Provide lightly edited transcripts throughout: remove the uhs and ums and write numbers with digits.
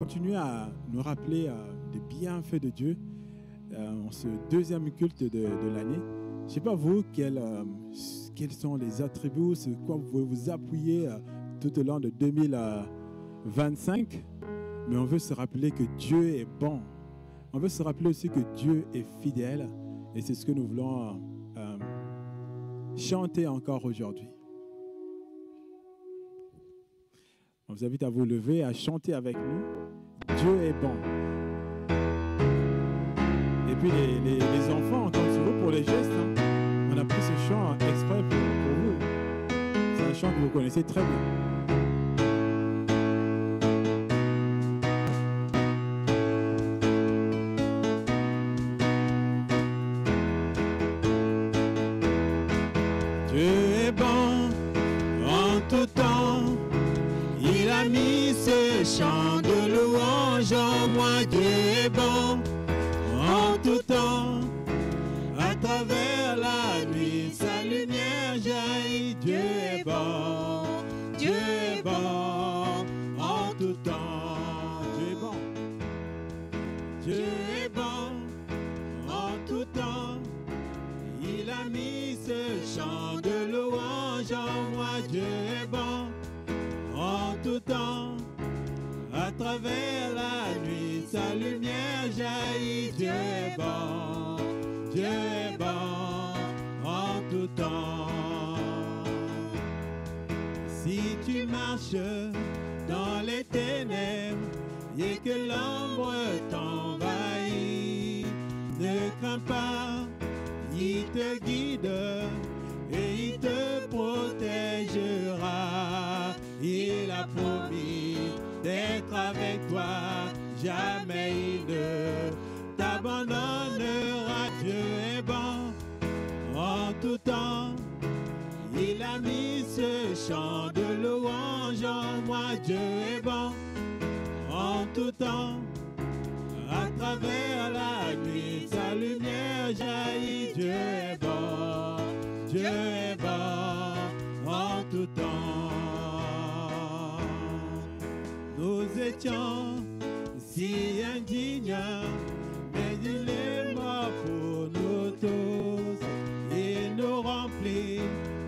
Continuer à nous rappeler des bienfaits de Dieu en ce deuxième culte de l'année. Je ne sais pas vous, quels sont les attributs, sur quoi vous pouvez vous appuyer tout au long de 2025. Mais on veut se rappeler que Dieu est bon. On veut se rappeler aussi que Dieu est fidèle. Et c'est ce que nous voulons chanter encore aujourd'hui. On vous invite à vous lever, à chanter avec nous. Dieu est bon. Et puis les enfants, comme souvent pour les gestes, on a pris ce chant exprès pour vous. C'est un chant que vous connaissez très bien. Dieu est bon en tout temps. Il a mis ce chant de louange en moi. Dieu est bon en tout temps. À travers la nuit, sa lumière jaillit. Dieu est bon. Dieu est bon en tout temps. Dieu est bon. Dieu est bon en tout temps. Il a mis ce chant de louange en moi. Dieu est bon en tout temps. À travers la nuit, sa lumière jaillit. Dieu est bon. Dieu est bon en tout temps. Si tu marches dans les ténèbres et que l'ombre t'envahit, ne crains pas, il te guide et il te protégera. Il a promis d'être avec toi, jamais il ne t'abandonnera. Dieu est bon en tout temps. Il a mis ce chant de louange en moi. Dieu est bon en tout temps. À travers la nuit, sa lumière jaillit. Dieu est bon. Dieu est bon en tout temps. Nous étions si indignes, mais il est mort pour nous tous. Il nous remplit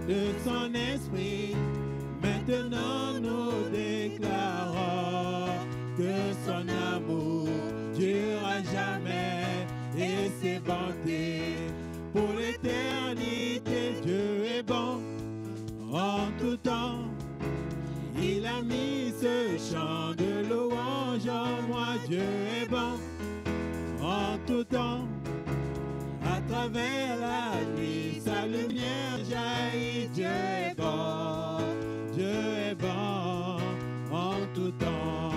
de son esprit. Maintenant nous déclarons que son amour durera jamais et ses bontés pour l'éternité. Dieu est bon en tout temps. Il a mis ce chant de louange en moi. Dieu est bon en tout temps. À travers la nuit, sa lumière jaillit. Dieu est bon. Dieu est bon en tout temps.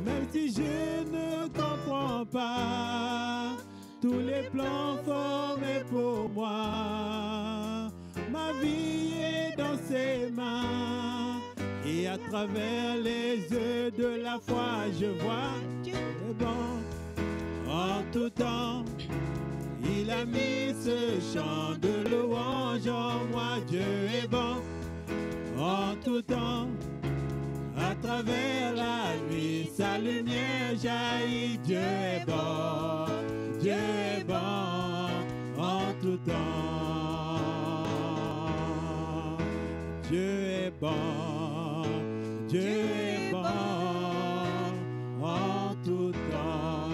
Même si je ne comprends pas tous les plans formés pour moi, ma vie est dans ses mains. Et à travers les yeux de la foi, je vois Dieu est bon en tout temps. Il a mis ce chant de louange en moi. Dieu est bon en tout temps. À travers la nuit, sa lumière jaillit. Dieu est bon. Dieu est bon en tout temps. Dieu est bon. Dieu est bon en tout temps.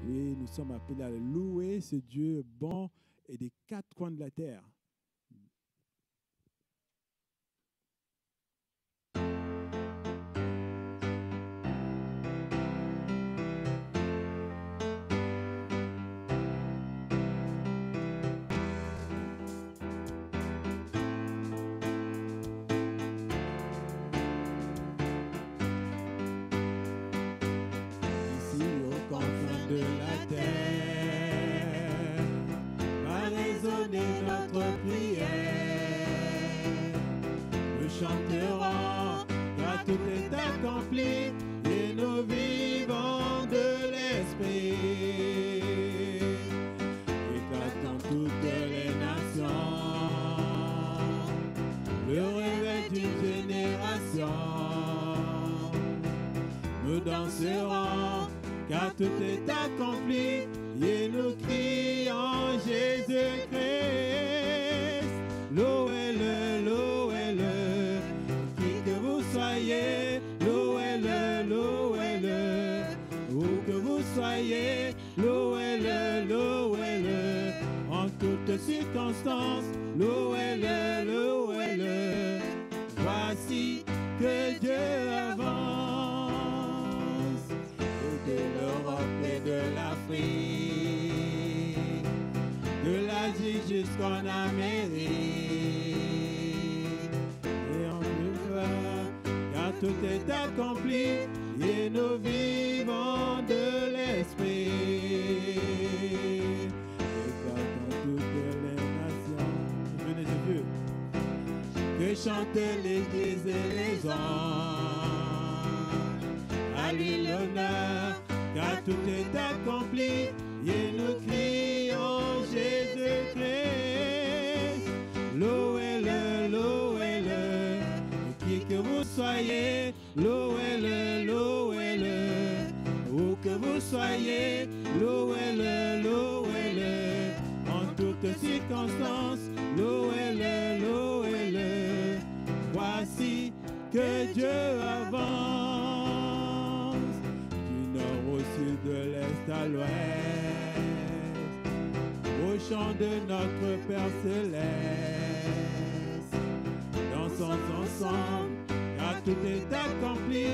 Oui, nous sommes appelés à louer ce Dieu bon et des quatre coins de la terre. De la terre, va résonner notre prière. Nous chanterons car tout est accompli et nous vivons de l'esprit. Éclatons toutes les nations, le réveil d'une génération. Nous danserons car tout est accompli et nous crions Jésus-Christ. Louez-le, louez-le, qui que vous soyez, louez-le, louez-le, où que vous soyez, louez-le, louez-le, en toutes circonstances, louez-le, louez-le. Voici que Dieu avance de l'Europe et de l'Afrique, de l'Asie jusqu'en Amérique. Et en Europe, car tout est accompli et nous vivons de l'Esprit. Et dans toutes les nations, venez Jésus, que chantent l'Église et les anges. À lui l'honneur, car tout est accompli, et nous crions Jésus-Christ. Louez-le, louez-le, qui que vous soyez, louez-le, louez-le, où que vous soyez, louez-le, louez-le, en toutes circonstances, louez-le, louez-le. Voici que Dieu avance du nord au sud, de l'est à l'ouest, au chant de notre Père céleste. Dansons ensemble, car tout est accompli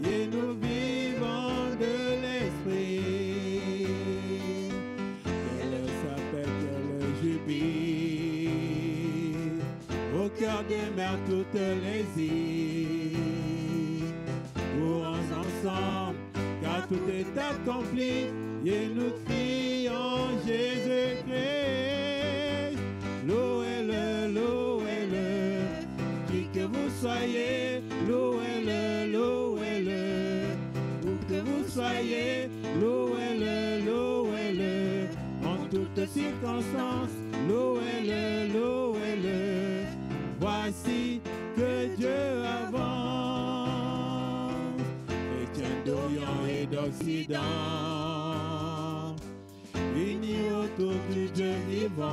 et nous vivons de l'Esprit. Qu'elle s'appelle, qu'elle jubile, au cœur des mers toutes les îles. Courons ensemble, car tout est accompli, et nous crions Jésus-Christ. Louez-le, louez-le, qui que vous soyez, louez-le, louez-le, où que vous soyez, louez-le, louez-le, en toutes circonstances, louez-le, louez-le. Voici que Dieu avance, chrétiens d'Orient et d'Occident, unis autour du Dieu vivant,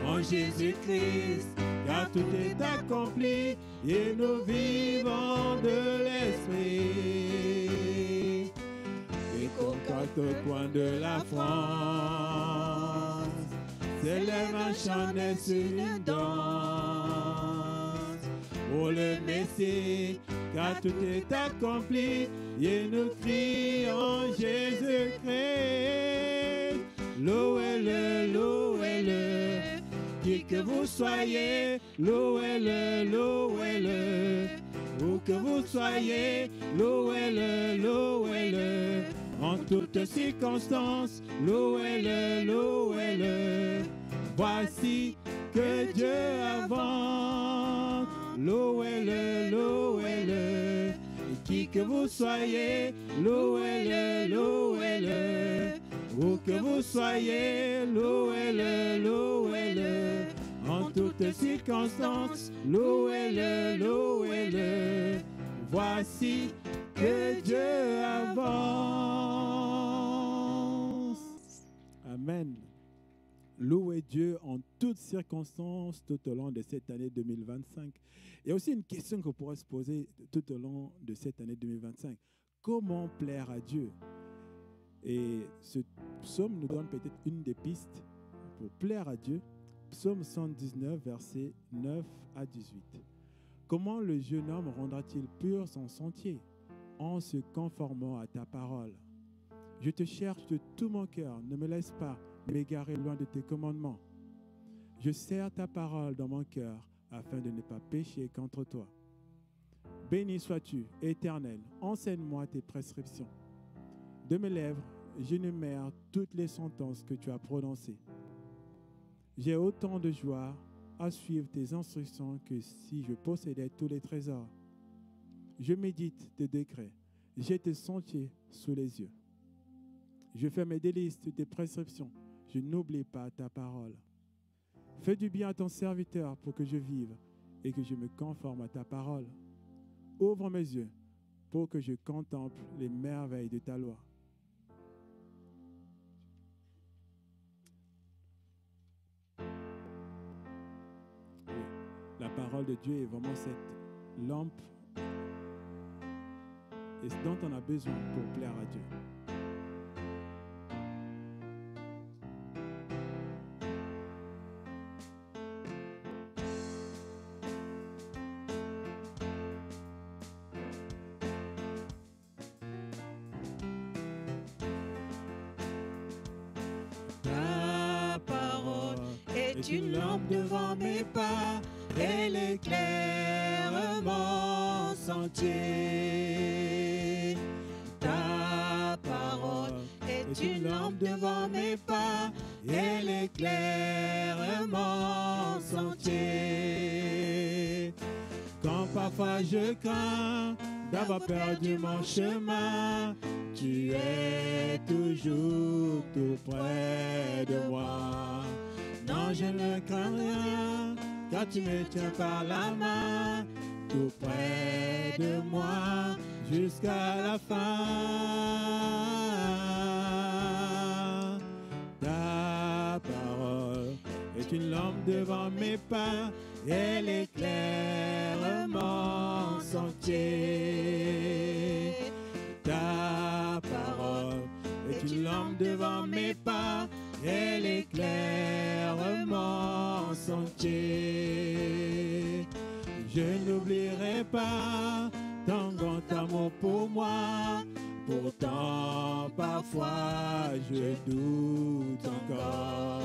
en Jésus-Christ, car tout est accompli et nous vivons de l'Esprit. Et qu'aux quatre coins de la France s'élève un chant sur une danse pour le Messie, car tout est accompli et nous crions Jésus-Christ. Louez-le, louez-le, qui que vous soyez, louez-le, louez-le, où que vous soyez, louez-le, louez-le, en toutes circonstances, louez-le, louez-le. Voici que Dieu avance, louez-le, louez-le, qui que vous soyez, louez-le, louez-le, où que vous soyez, louez-le, louez-le, en toutes circonstances, louez-le, louez-le. Voici que Dieu avance. Amen. Louez Dieu en toutes circonstances tout au long de cette année 2025. Il y a aussi une question qu'on pourrait se poser tout au long de cette année 2025. Comment plaire à Dieu? Et ce psaume nous donne peut-être une des pistes pour plaire à Dieu. Psaume 119, versets 9 à 18. Comment le jeune homme rendra-t-il pur son sentier? En se conformant à ta parole. Je te cherche de tout mon cœur, ne me laisse pas m'égarer loin de tes commandements. Je serre ta parole dans mon cœur afin de ne pas pécher contre toi. Béni sois-tu, Éternel, enseigne-moi tes prescriptions. De mes lèvres, j'énumère toutes les sentences que tu as prononcées. J'ai autant de joie à suivre tes instructions que si je possédais tous les trésors. Je médite tes décrets, j'ai tes sentiers sous les yeux. Je fais mes délices de tes prescriptions, je n'oublie pas ta parole. Fais du bien à ton serviteur pour que je vive et que je me conforme à ta parole. Ouvre mes yeux pour que je contemple les merveilles de ta loi. Oui, la parole de Dieu est vraiment cette lampe et ce dont on a besoin pour plaire à Dieu. Une lampe devant mes pas, elle éclaire mon sentier. Ta parole est une lampe devant mes pas, elle éclaire mon sentier. Quand parfois je crains d'avoir perdu mon chemin, tu es toujours tout près de moi. Non, je ne crains rien, car tu me tiens par la main, tout près de moi, jusqu'à la fin. Ta parole est une lampe devant mes pas, elle éclaire mon sentier. Ta parole est une lampe devant mes pas, elle éclaire mon sentier. Je n'oublierai pas ton grand amour pour moi. Pourtant, parfois, je doute encore.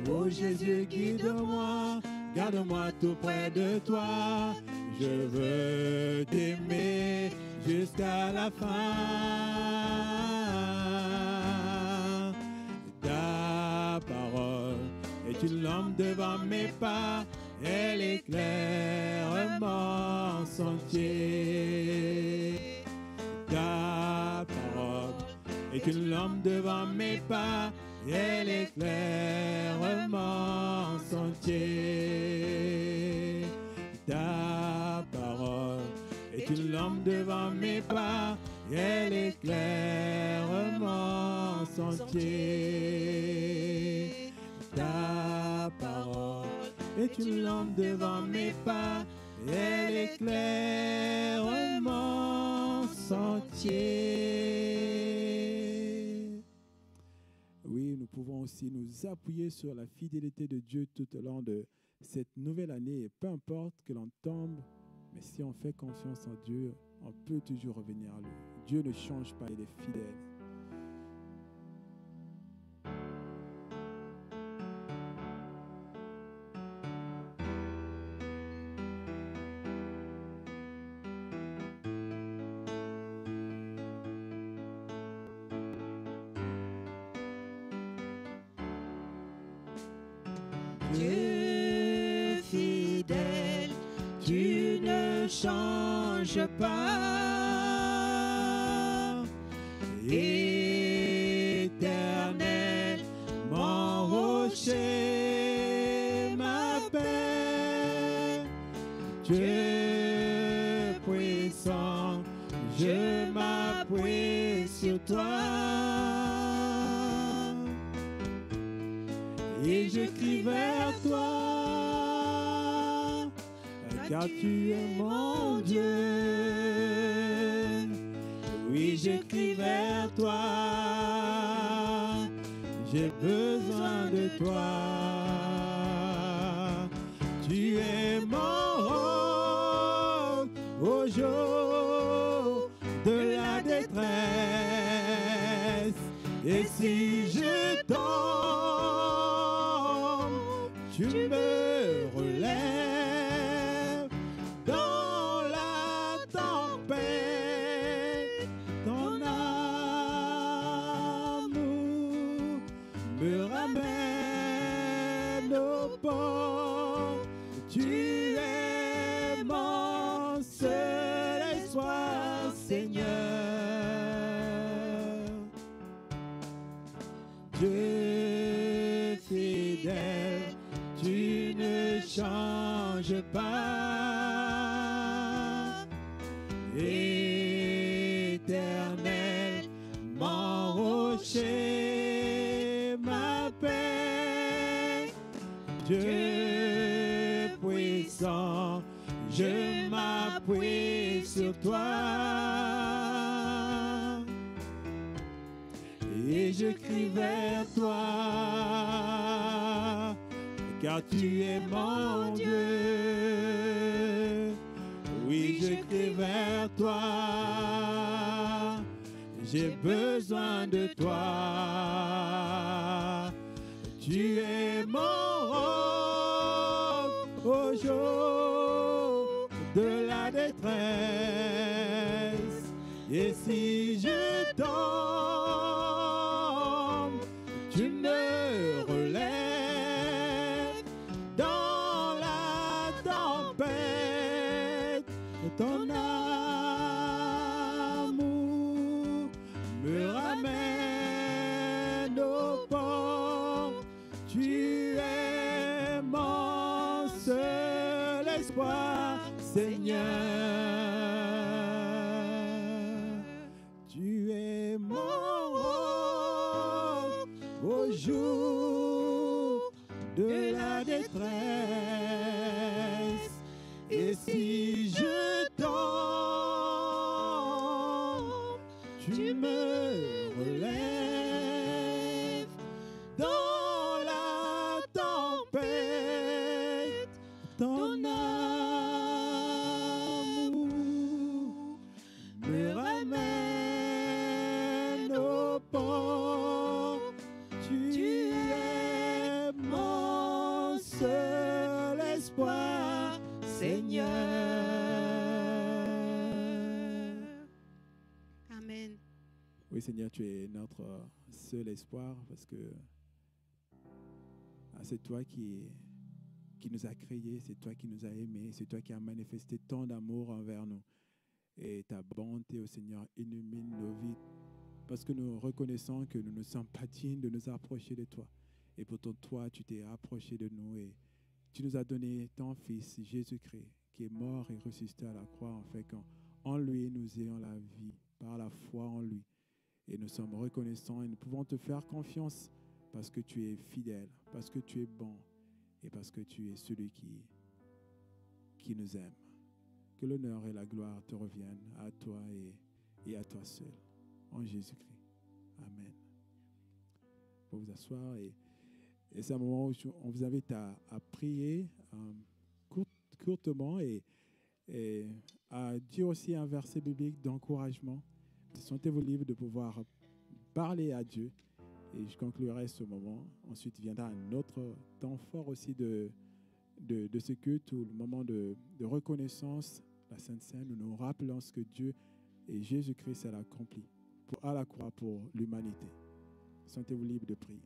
Oh Jésus, guide-moi, garde-moi tout près de toi. Je veux t'aimer jusqu'à la fin. Ta parole est une lampe devant mes pas, elle éclaire mon sentier. Ta parole est une lampe devant mes pas, elle éclaire mon sentier. Ta parole est une lampe devant mes pas, elle éclaire mon sentier. Ta parole est une lampe devant mes pas, elle éclaire mon sentier. Oui, nous pouvons aussi nous appuyer sur la fidélité de Dieu tout au long de cette nouvelle année. Et peu importe que l'on tombe, mais si on fait confiance en Dieu, on peut toujours revenir à lui. Dieu ne change pas, il est fidèle. Dieu fidèle, tu ne changes pas. Éternel, mon rocher, ma paix. Dieu puissant, je m'appuie sur toi. Et je crie vers toi, car tu es mon Dieu. Oui, je crie vers toi, j'ai besoin de toi. Tu es mon rôle au jour de la détresse. Et si je tombe, tu me relèves dans la tempête. Ton amour me ramène au port. Tu es mon seul espoir, Seigneur. Éternel, mon rocher, ma paix, Dieu puissant, je m'appuie sur toi. Et je crie vers toi, car tu es mon Dieu. Oui, je crie vers toi, j'ai besoin de toi. Tu es mon roc au jour de la détresse. Et si je tombe, tu me relèves dans la tempête. Ton amour me ramène au port. Tu es mon seul espoir, Seigneur. Tu es mon roc au jour de la détresse. Et si je tombe, tu me relèves dans la tempête. Ton amour me ramène au port. Tu es mon seul espoir, Seigneur. Amen. Oui, Seigneur, tu es notre seul espoir parce que c'est toi qui nous a créés, c'est toi qui nous as aimés, c'est toi qui as manifesté tant d'amour envers nous. Et ta bonté, oh Seigneur, illumine nos vies parce que nous reconnaissons que nous ne sommes pas dignes de nous approcher de toi. Et pourtant, toi, tu t'es approché de nous et tu nous as donné ton Fils, Jésus-Christ, qui est mort et ressuscité à la croix, en fait qu'en lui, nous ayons la vie, par la foi en lui. Et nous sommes reconnaissants et nous pouvons te faire confiance parce que tu es fidèle, parce que tu es bon et parce que tu es celui qui nous aime. Que l'honneur et la gloire te reviennent à toi et à toi seul, en Jésus-Christ. Amen. Vous vous asseoir et c'est un moment où on vous invite à prier courtement et à dire aussi un verset biblique d'encouragement. Sentez-vous libre de pouvoir parler à Dieu. Et je conclurai ce moment. Ensuite viendra un autre temps fort aussi de ce culte, ou le moment de reconnaissance, la Sainte Seine, où nous rappelons ce que Dieu et Jésus-Christ a accompli à la croix pour l'humanité. Sentez-vous libre de prier.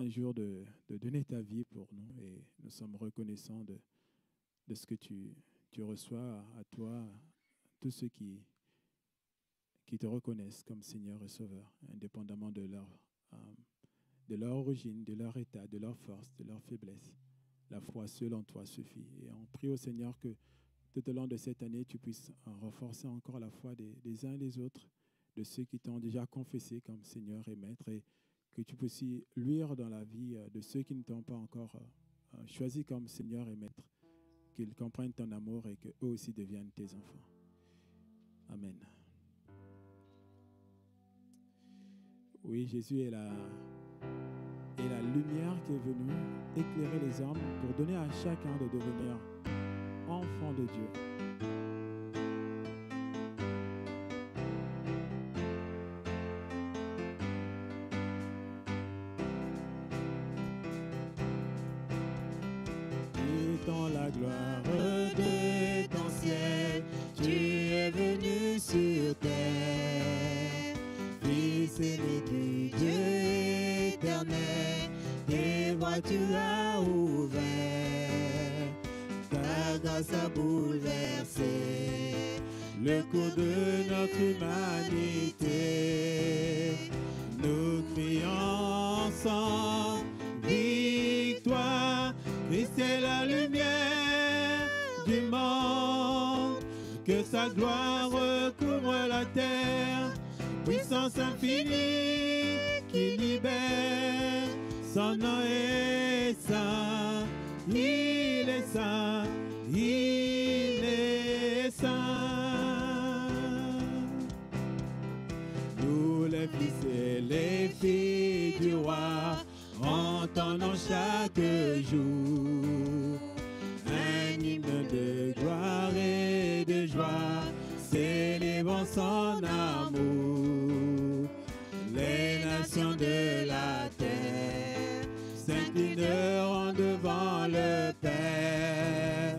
un jour de donner ta vie pour nous et nous sommes reconnaissants de ce que tu reçois à toi, tous ceux qui te reconnaissent comme Seigneur et Sauveur, indépendamment de leur origine, de leur état, de leur force, de leur faiblesse. La foi seule en toi suffit. Et on prie au Seigneur que tout au long de cette année, tu puisses renforcer encore la foi des uns et des autres, de ceux qui t'ont déjà confessé comme Seigneur et Maître, et que tu puisses aussi luire dans la vie de ceux qui ne t'ont pas encore choisi comme Seigneur et Maître, qu'ils comprennent ton amour et qu'eux aussi deviennent tes enfants. Amen. Oui, Jésus est la lumière qui est venue éclairer les hommes pour donner à chacun de devenir enfant de Dieu. Et dans la gloire de ton ciel, tu es venu sur terre, Fils aimé du Dieu éternel, tes voies tu as ouvert, ta grâce a bouleversé le cours de notre humanité. Nous crions ensemble, victoire, Christ est la lumière du monde, que sa gloire recouvre la terre, puissance infinie qui libère, son nom est saint, il est saint, il est saint. Nous les fils et les filles du roi, entendons chaque jour un hymne de gloire et de joie, célébrant son amour. Les nations de la terre s'inclineront devant le Père,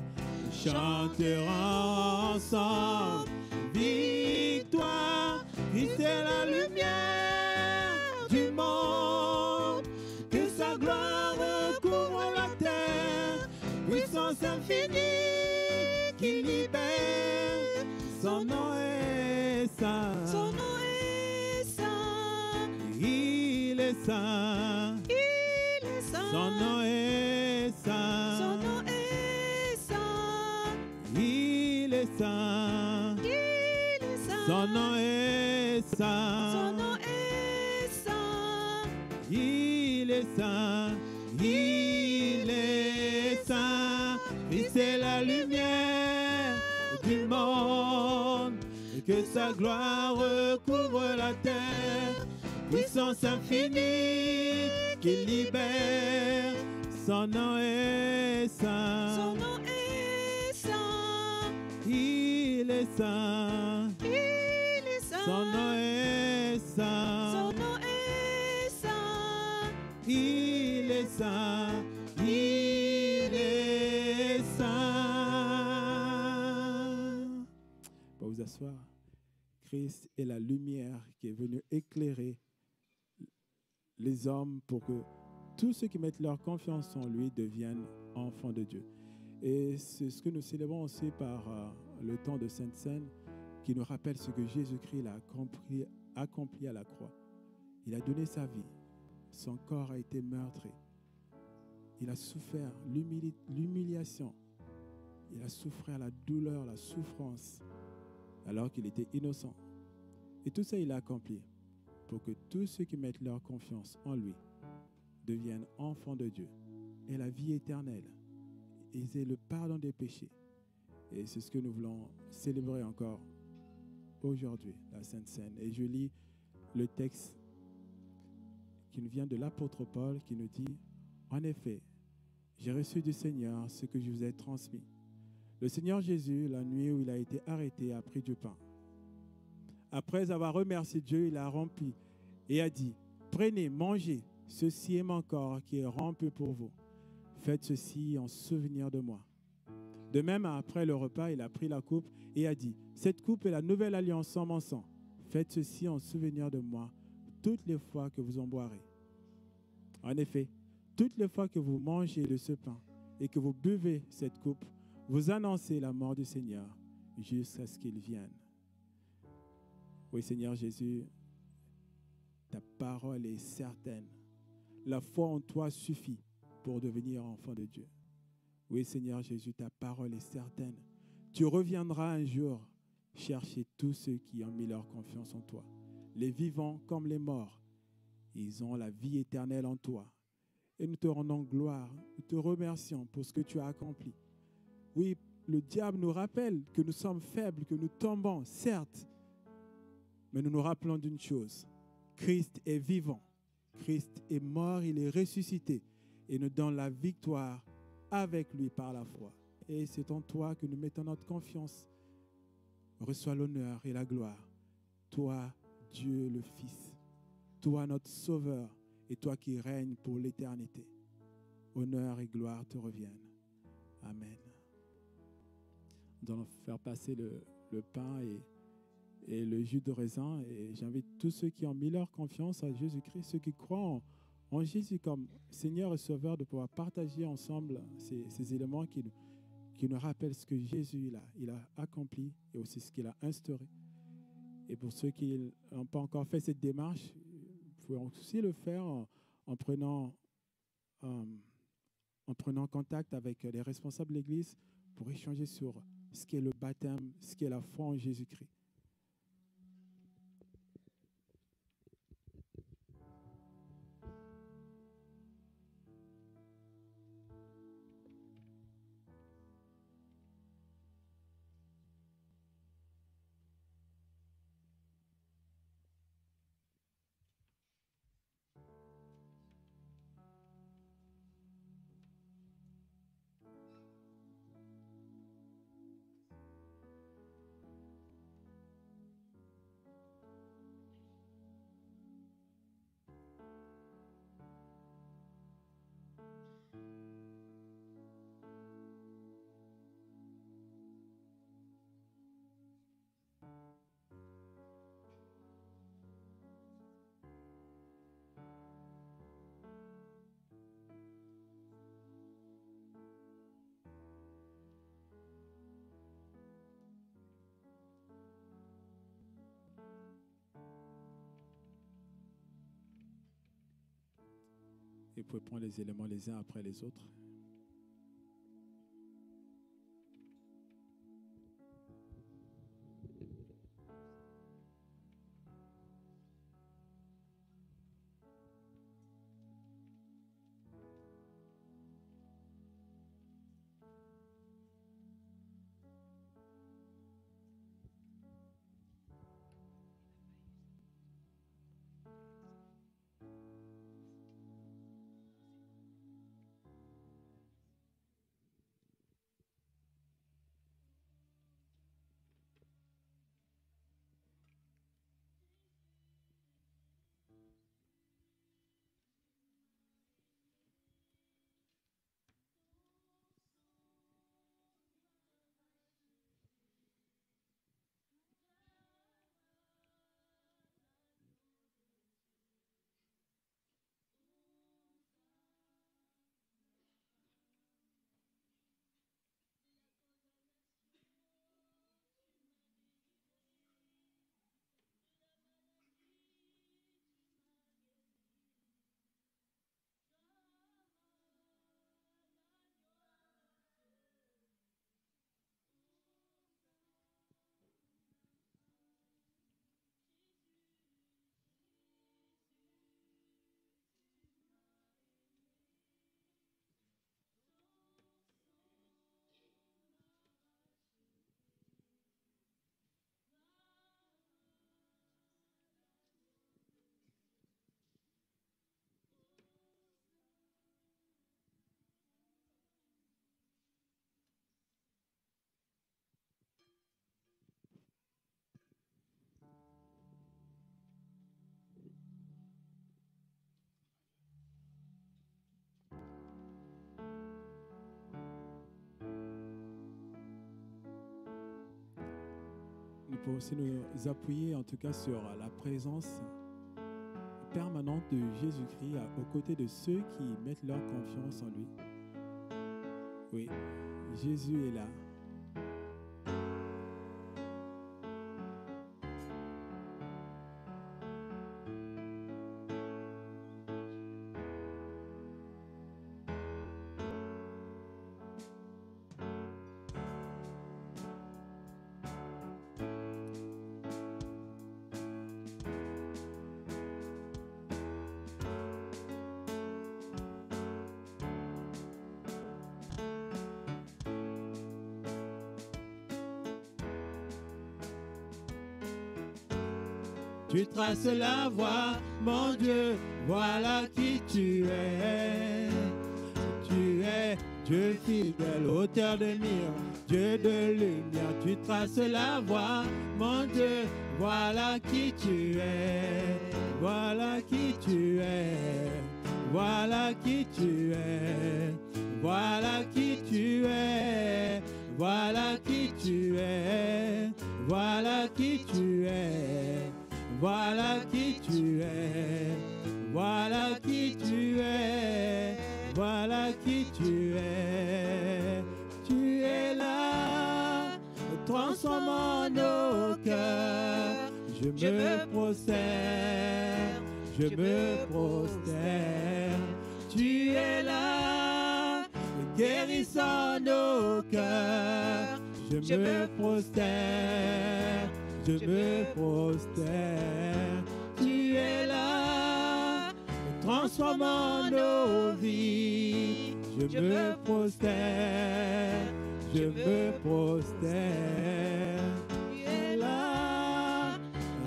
chanteront ensemble, victoire, Christ est la lumière du monde, que sa gloire recouvre la terre, puissance infinie qui libère, son nom est saint, Son nom est saint, il est saint, il est saint, son nom est saint, son nom est saint, il est saint, il est saint, son nom est son saint, nom est saint, il est saint, il est saint, Christ est la lumière du monde, et que sa gloire recouvre la terre, puissance infinie qui libère, son nom est son saint, nom est saint, il est saint, il est saint, son nom est son saint, nom est saint, il est saint, il est saint. Pour vous asseoir, Christ est la lumière qui est venue éclairer les hommes pour que tous ceux qui mettent leur confiance en lui deviennent enfants de Dieu. Et c'est ce que nous célébrons aussi par le temps de Sainte Seine, qui nous rappelle ce que Jésus-Christ a accompli à la croix. Il a donné sa vie, son corps a été meurtri, il a souffert l'humiliation, il a souffert la douleur, la souffrance, alors qu'il était innocent. Et tout ça, il a accompli pour que tous ceux qui mettent leur confiance en lui deviennent enfants de Dieu et la vie éternelle. Ils aient le pardon des péchés. Et c'est ce que nous voulons célébrer encore aujourd'hui, la Sainte Seine. Et je lis le texte qui nous vient de l'apôtre Paul qui nous dit « En effet, j'ai reçu du Seigneur ce que je vous ai transmis. Le Seigneur Jésus, la nuit où il a été arrêté, a pris du pain. Après avoir remercié Dieu, il a rompu et a dit « Prenez, mangez, ceci est mon corps qui est rompu pour vous. Faites ceci en souvenir de moi. » De même, après le repas, il a pris la coupe et a dit « Cette coupe est la nouvelle alliance en mon sang. Faites ceci en souvenir de moi toutes les fois que vous en boirez. En effet, toutes les fois que vous mangez de ce pain et que vous buvez cette coupe, vous annoncez la mort du Seigneur jusqu'à ce qu'il vienne. Oui, Seigneur Jésus, ta parole est certaine. La foi en toi suffit pour devenir enfant de Dieu. Oui, Seigneur Jésus, ta parole est certaine. Tu reviendras un jour chercher tous ceux qui ont mis leur confiance en toi. Les vivants comme les morts, ils ont la vie éternelle en toi. Et nous te rendons gloire, nous te remercions pour ce que tu as accompli. Oui, le diable nous rappelle que nous sommes faibles, que nous tombons, certes, mais nous nous rappelons d'une chose. Christ est vivant, Christ est mort, il est ressuscité et nous donne la victoire avec lui par la foi. Et c'est en toi que nous mettons notre confiance. Reçois l'honneur et la gloire. Toi, Dieu le Fils, toi notre Sauveur et toi qui règnes pour l'éternité. Honneur et gloire te reviennent. Amen. Nous allons faire passer le pain et le jus de raisin. Et j'invite tous ceux qui ont mis leur confiance à Jésus-Christ, ceux qui croient en Jésus comme Seigneur et Sauveur, de pouvoir partager ensemble ces éléments qui nous rappellent ce que Jésus il a accompli et aussi ce qu'il a instauré. Et pour ceux qui n'ont pas encore fait cette démarche, vous pouvez aussi le faire en prenant contact avec les responsables de l'Église pour échanger sur ce qu'est le baptême, ce qu'est la foi en Jésus-Christ. Et vous pouvez prendre les éléments les uns après les autres. Nous pouvons aussi nous appuyer en tout cas sur la présence permanente de Jésus-Christ aux côtés de ceux qui mettent leur confiance en lui. Oui, Jésus est là. Tu traces la voie, mon Dieu, voilà qui tu es. Tu es Dieu fidèle, auteur de miracles, Dieu de lumière. Tu traces la voie, mon Dieu, voilà qui tu es. Voilà qui tu es. Voilà qui tu es. Voilà qui tu es. Voilà qui tu es. Voilà qui tu es. Voilà qui tu es, voilà qui tu es, voilà qui tu es. Tu es là, transformant nos cœurs. Je me prosterne, je me prosterne. Tu es là, guérissant nos cœurs. Je me prosterne. Je me prosterne, tu es là, transformant nos vies. Je me prosterne, je me prosterne. Tu es là,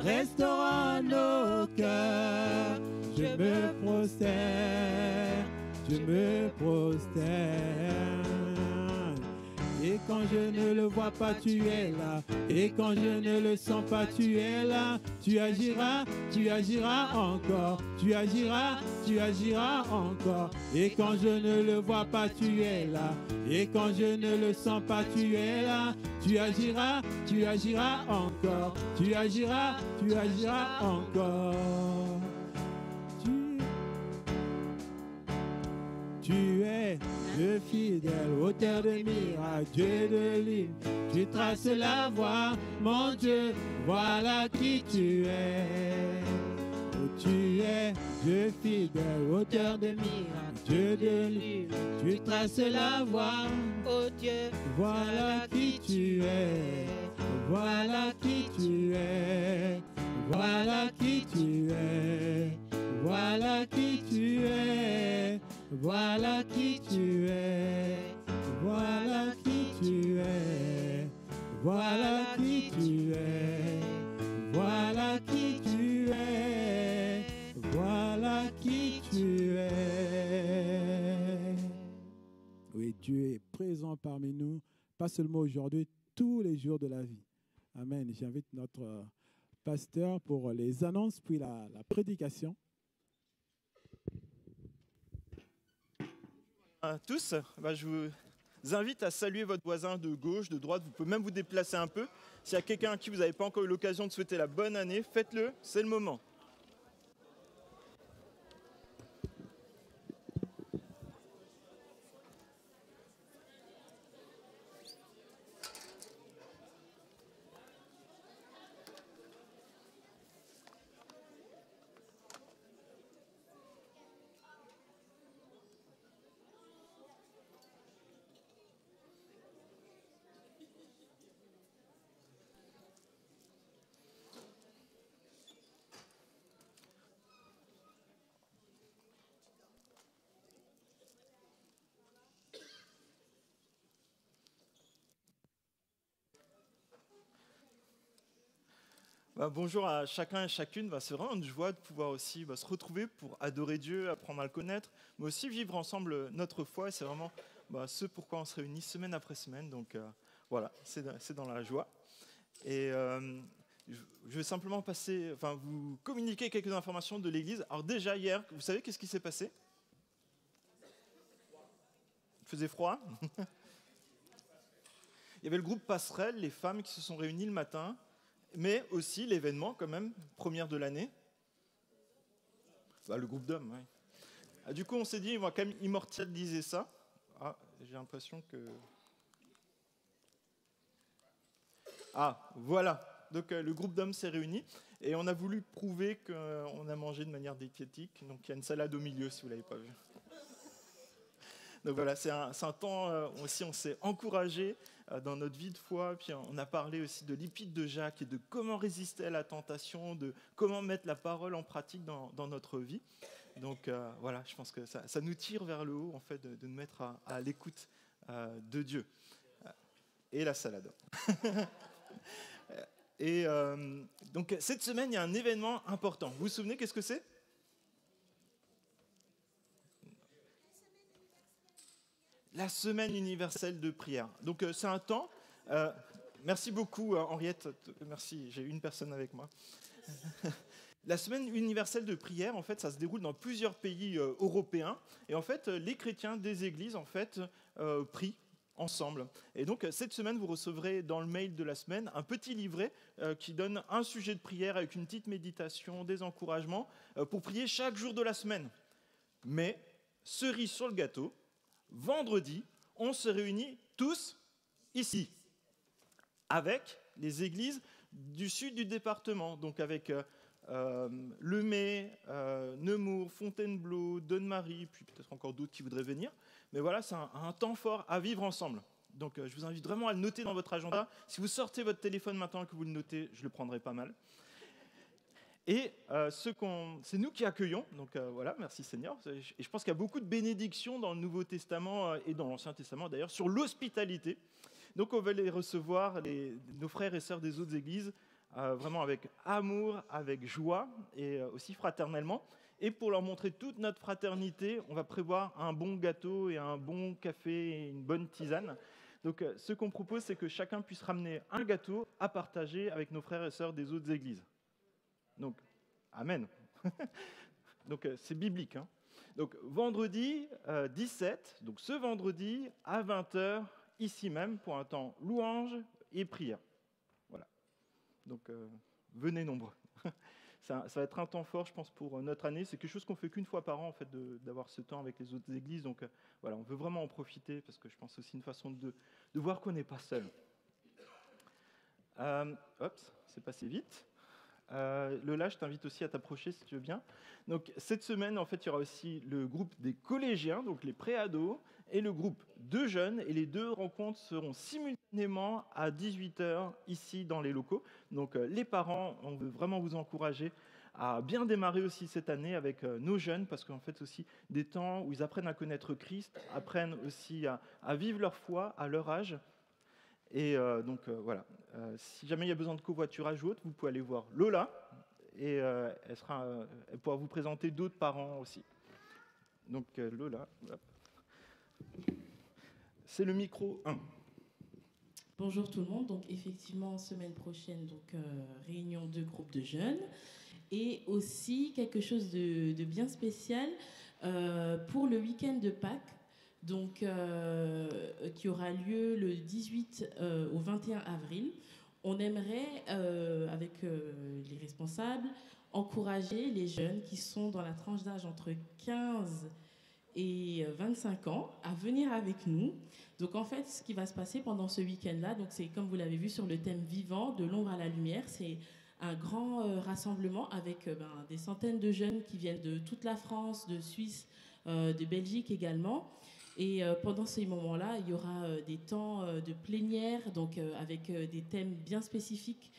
restaurant nos cœurs. Je me prosterne, je me prosterne. Et quand je ne le vois pas, tu es là. Et quand je ne le sens pas, tu es là. Tu agiras encore. Tu agiras encore. Et quand je ne le vois pas, tu es là. Et quand je ne le sens pas, tu es là. Tu agiras encore. Tu agiras encore. Tu es Dieu fidèle, auteur de miracles, Dieu de lumière. Tu traces la voie, mon Dieu, voilà qui tu es. Tu es Dieu fidèle, auteur de miracles, Dieu de lumière. Tu traces la voie, Oh Dieu, voilà qui tu es. Voilà qui tu es. Voilà qui tu es. Voilà qui tu es. Voilà qui tu es, voilà qui tu es, voilà qui tu es, voilà qui tu es, voilà qui tu es. Oui, Dieu est présent parmi nous, pas seulement aujourd'hui, tous les jours de la vie. Amen. J'invite notre pasteur pour les annonces, puis la prédication. À tous, je vous invite à saluer votre voisin de gauche, de droite. Vous pouvez même vous déplacer un peu. S'il y a quelqu'un à qui vous n'avez pas encore eu l'occasion de souhaiter la bonne année, faites-le, c'est le moment. Bonjour à chacun et chacune. C'est vraiment une joie de pouvoir aussi se retrouver pour adorer Dieu, apprendre à le connaître, mais aussi vivre ensemble notre foi. Et c'est vraiment ce pourquoi on se réunit semaine après semaine. Donc voilà, c'est dans la joie. Et je vais simplement vous communiquer quelques informations de l'Église. Alors déjà hier, vous savez qu'est-ce qui s'est passé? Il faisait froid. Il y avait le groupe Passerelle, les femmes qui se sont réunies le matin, mais aussi l'événement quand même, première de l'année. Le groupe d'hommes, oui. Du coup, on s'est dit, on va quand même immortaliser ça. Ah, j'ai l'impression que... Ah, voilà. Donc, le groupe d'hommes s'est réuni et on a voulu prouver qu'on a mangé de manière diététique. Donc, il y a une salade au milieu, si vous ne l'avez pas vu. Donc voilà, c'est un temps aussi, on s'est encouragé dans notre vie de foi. Puis on a parlé aussi de l'épître de Jacques et de comment résister à la tentation, de comment mettre la parole en pratique dans notre vie. Donc voilà, je pense que ça nous tire vers le haut, en fait, de nous mettre à l'écoute de Dieu. Et la salade. Et donc cette semaine, il y a un événement important. Vous vous souvenez, qu'est-ce que c'est ? La semaine universelle de prière. Donc c'est un temps... merci beaucoup Henriette, merci, j'ai une personne avec moi. La semaine universelle de prière, en fait, ça se déroule dans plusieurs pays européens. Et en fait, les chrétiens des églises, en fait, prient ensemble. Et donc, cette semaine, vous recevrez dans le mail de la semaine un petit livret qui donne un sujet de prière avec une petite méditation, des encouragements pour prier chaque jour de la semaine. Mais, cerise sur le gâteau, vendredi, on se réunit tous ici, avec les églises du sud du département, donc avec Lemay, Nemours, Fontainebleau, Donne-Marie, puis peut-être encore d'autres qui voudraient venir. Mais voilà, c'est un temps fort à vivre ensemble. Donc je vous invite vraiment à le noter dans votre agenda. Si vous sortez votre téléphone maintenant et que vous le notez, je le prendrai pas mal. Et c'est nous qui accueillons, donc voilà, merci Seigneur. Et je pense qu'il y a beaucoup de bénédictions dans le Nouveau Testament et dans l'Ancien Testament d'ailleurs sur l'hospitalité. Donc on va les recevoir, nos frères et sœurs des autres églises, vraiment avec amour, avec joie et aussi fraternellement. Et pour leur montrer toute notre fraternité, on va prévoir un bon gâteau et un bon café et une bonne tisane. Donc ce qu'on propose, c'est que chacun puisse ramener un gâteau à partager avec nos frères et sœurs des autres églises. Donc, amen. Donc, c'est biblique. Hein. Donc, vendredi 17, donc ce vendredi à 20h, ici même, pour un temps louange et prière. Voilà. Donc, venez nombreux. Ça va être un temps fort, je pense, pour notre année. C'est quelque chose qu'on fait qu'une fois par an, en fait, d'avoir ce temps avec les autres églises. Donc, voilà, on veut vraiment en profiter, parce que je pense aussi une façon de voir qu'on n'est pas seul. C'est passé vite. Lola, je t'invite aussi à t'approcher si tu veux bien. Donc, cette semaine, en fait, il y aura aussi le groupe des collégiens, donc les pré-ados, et le groupe de jeunes. Et les deux rencontres seront simultanément à 18h ici dans les locaux. Donc, les parents, on veut vraiment vous encourager à bien démarrer aussi cette année avec nos jeunes, parce qu'en fait, aussi des temps où ils apprennent à connaître Christ, apprennent aussi à vivre leur foi à leur âge. Et donc voilà, si jamais il y a besoin de covoiturage ou autre, vous pouvez aller voir Lola et elle pourra vous présenter d'autres parents aussi. Donc Lola, hop. C'est le micro 1. Bonjour tout le monde, donc effectivement semaine prochaine, donc réunion de groupes de jeunes et aussi quelque chose de bien spécial pour le week-end de Pâques. Donc, qui aura lieu le 18 au 21 avril. On aimerait, avec les responsables, encourager les jeunes qui sont dans la tranche d'âge entre 15 et 25 ans à venir avec nous. Donc, en fait, ce qui va se passer pendant ce week-end-là, donc c'est comme vous l'avez vu sur le thème vivant, de l'ombre à la lumière, c'est un grand rassemblement avec des centaines de jeunes qui viennent de toute la France, de Suisse, de Belgique également. Et pendant ces moments-là, il y aura des temps de plénière, donc avec des thèmes bien spécifiques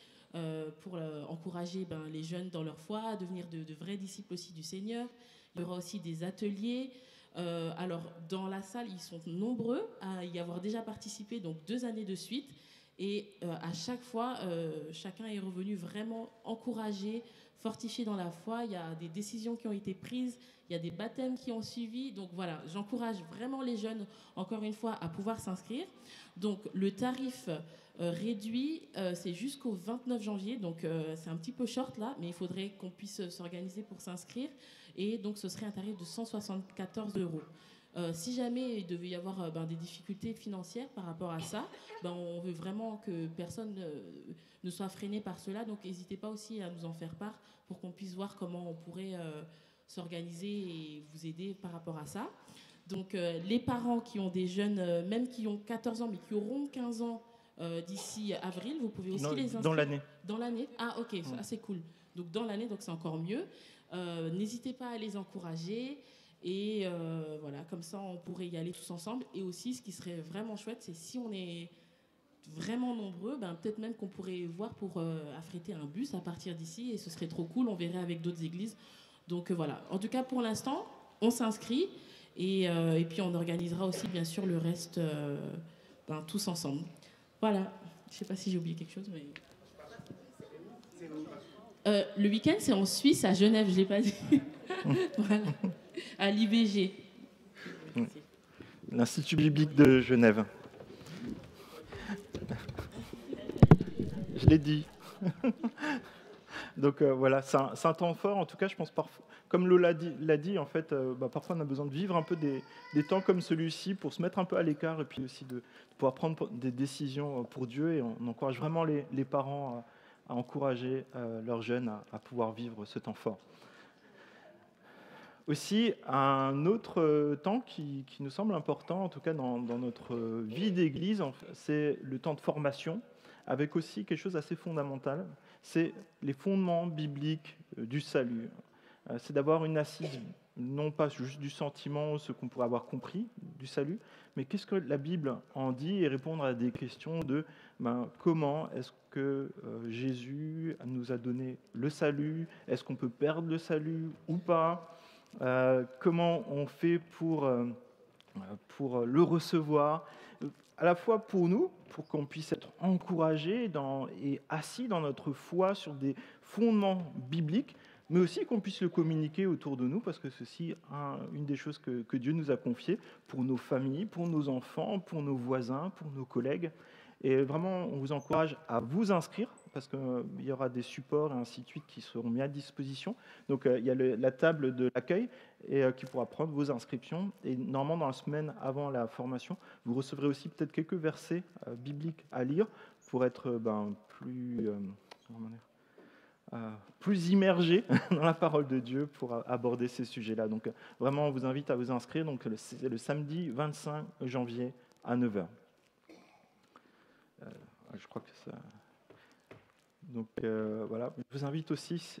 pour encourager les jeunes dans leur foi, à devenir de vrais disciples aussi du Seigneur. Il y aura aussi des ateliers. Alors, dans la salle, ils sont nombreux à y avoir déjà participé, donc 2 années de suite. Et à chaque fois, chacun est revenu vraiment encouragé, fortifié dans la foi. Il y a des décisions qui ont été prises, il y a des baptêmes qui ont suivi. Donc voilà, j'encourage vraiment les jeunes, encore une fois, à pouvoir s'inscrire. Donc le tarif réduit, c'est jusqu'au 29 janvier. Donc c'est un petit peu short là, mais il faudrait qu'on puisse s'organiser pour s'inscrire. Et donc ce serait un tarif de 174 €. Si jamais il devait y avoir des difficultés financières par rapport à ça, on veut vraiment que personne ne soit freiné par cela. Donc n'hésitez pas aussi à nous en faire part pour qu'on puisse voir comment on pourrait s'organiser et vous aider par rapport à ça. Donc, les parents qui ont des jeunes, même qui ont 14 ans, mais qui auront 15 ans d'ici avril, vous pouvez aussi les inscrire. Dans l'année. Dans l'année. Ah, ok, ça, c'est cool. Donc, dans l'année, donc c'est encore mieux. N'hésitez pas à les encourager. Et voilà, comme ça, on pourrait y aller tous ensemble. Et aussi, ce qui serait vraiment chouette, c'est si on est vraiment nombreux, peut-être même qu'on pourrait voir pour affréter un bus à partir d'ici. Et ce serait trop cool. On verrait avec d'autres églises. Donc voilà. En tout cas, pour l'instant, on s'inscrit. Et puis, on organisera aussi, bien sûr, le reste tous ensemble. Voilà. Je ne sais pas si j'ai oublié quelque chose, mais... le week-end, c'est en Suisse, à Genève, je ne l'ai pas dit. Voilà. À l'IBG. L'Institut biblique de Genève. Je l'ai dit. Donc voilà, c'est un temps fort. En tout cas, je pense parfois, comme Lola l'a dit, en fait, parfois on a besoin de vivre un peu des temps comme celui-ci pour se mettre un peu à l'écart et puis aussi de pouvoir prendre des décisions pour Dieu. Et on encourage vraiment les parents à encourager leurs jeunes à pouvoir vivre ce temps fort. Aussi, un autre temps qui nous semble important, en tout cas dans notre vie d'église, c'est le temps de formation, avec aussi quelque chose d'assez fondamental, c'est les fondements bibliques du salut. C'est d'avoir une assise, non pas juste du sentiment, ce qu'on pourrait avoir compris du salut, mais qu'est-ce que la Bible en dit et répondre à des questions de comment est-ce que Jésus nous a donné le salut, est-ce qu'on peut perdre le salut ou pas, comment on fait pour le recevoir, à la fois pour nous, pour qu'on puisse être encouragés et assis dans notre foi sur des fondements bibliques, mais aussi qu'on puisse le communiquer autour de nous, parce que ceci est une des choses que Dieu nous a confiées pour nos familles, pour nos enfants, pour nos voisins, pour nos collègues. Et vraiment, on vous encourage à vous inscrire, parce qu'il y aura des supports et ainsi de suite qui seront mis à disposition. Donc, il y a la table de l'accueil qui pourra prendre vos inscriptions. Et normalement, dans la semaine avant la formation, vous recevrez aussi peut-être quelques versets bibliques à lire pour être plus immergé dans la parole de Dieu pour aborder ces sujets-là. Donc, vraiment, on vous invite à vous inscrire. Donc, c'est le samedi 25 janvier à 9h. Je crois que ça... Donc voilà, je vous invite aussi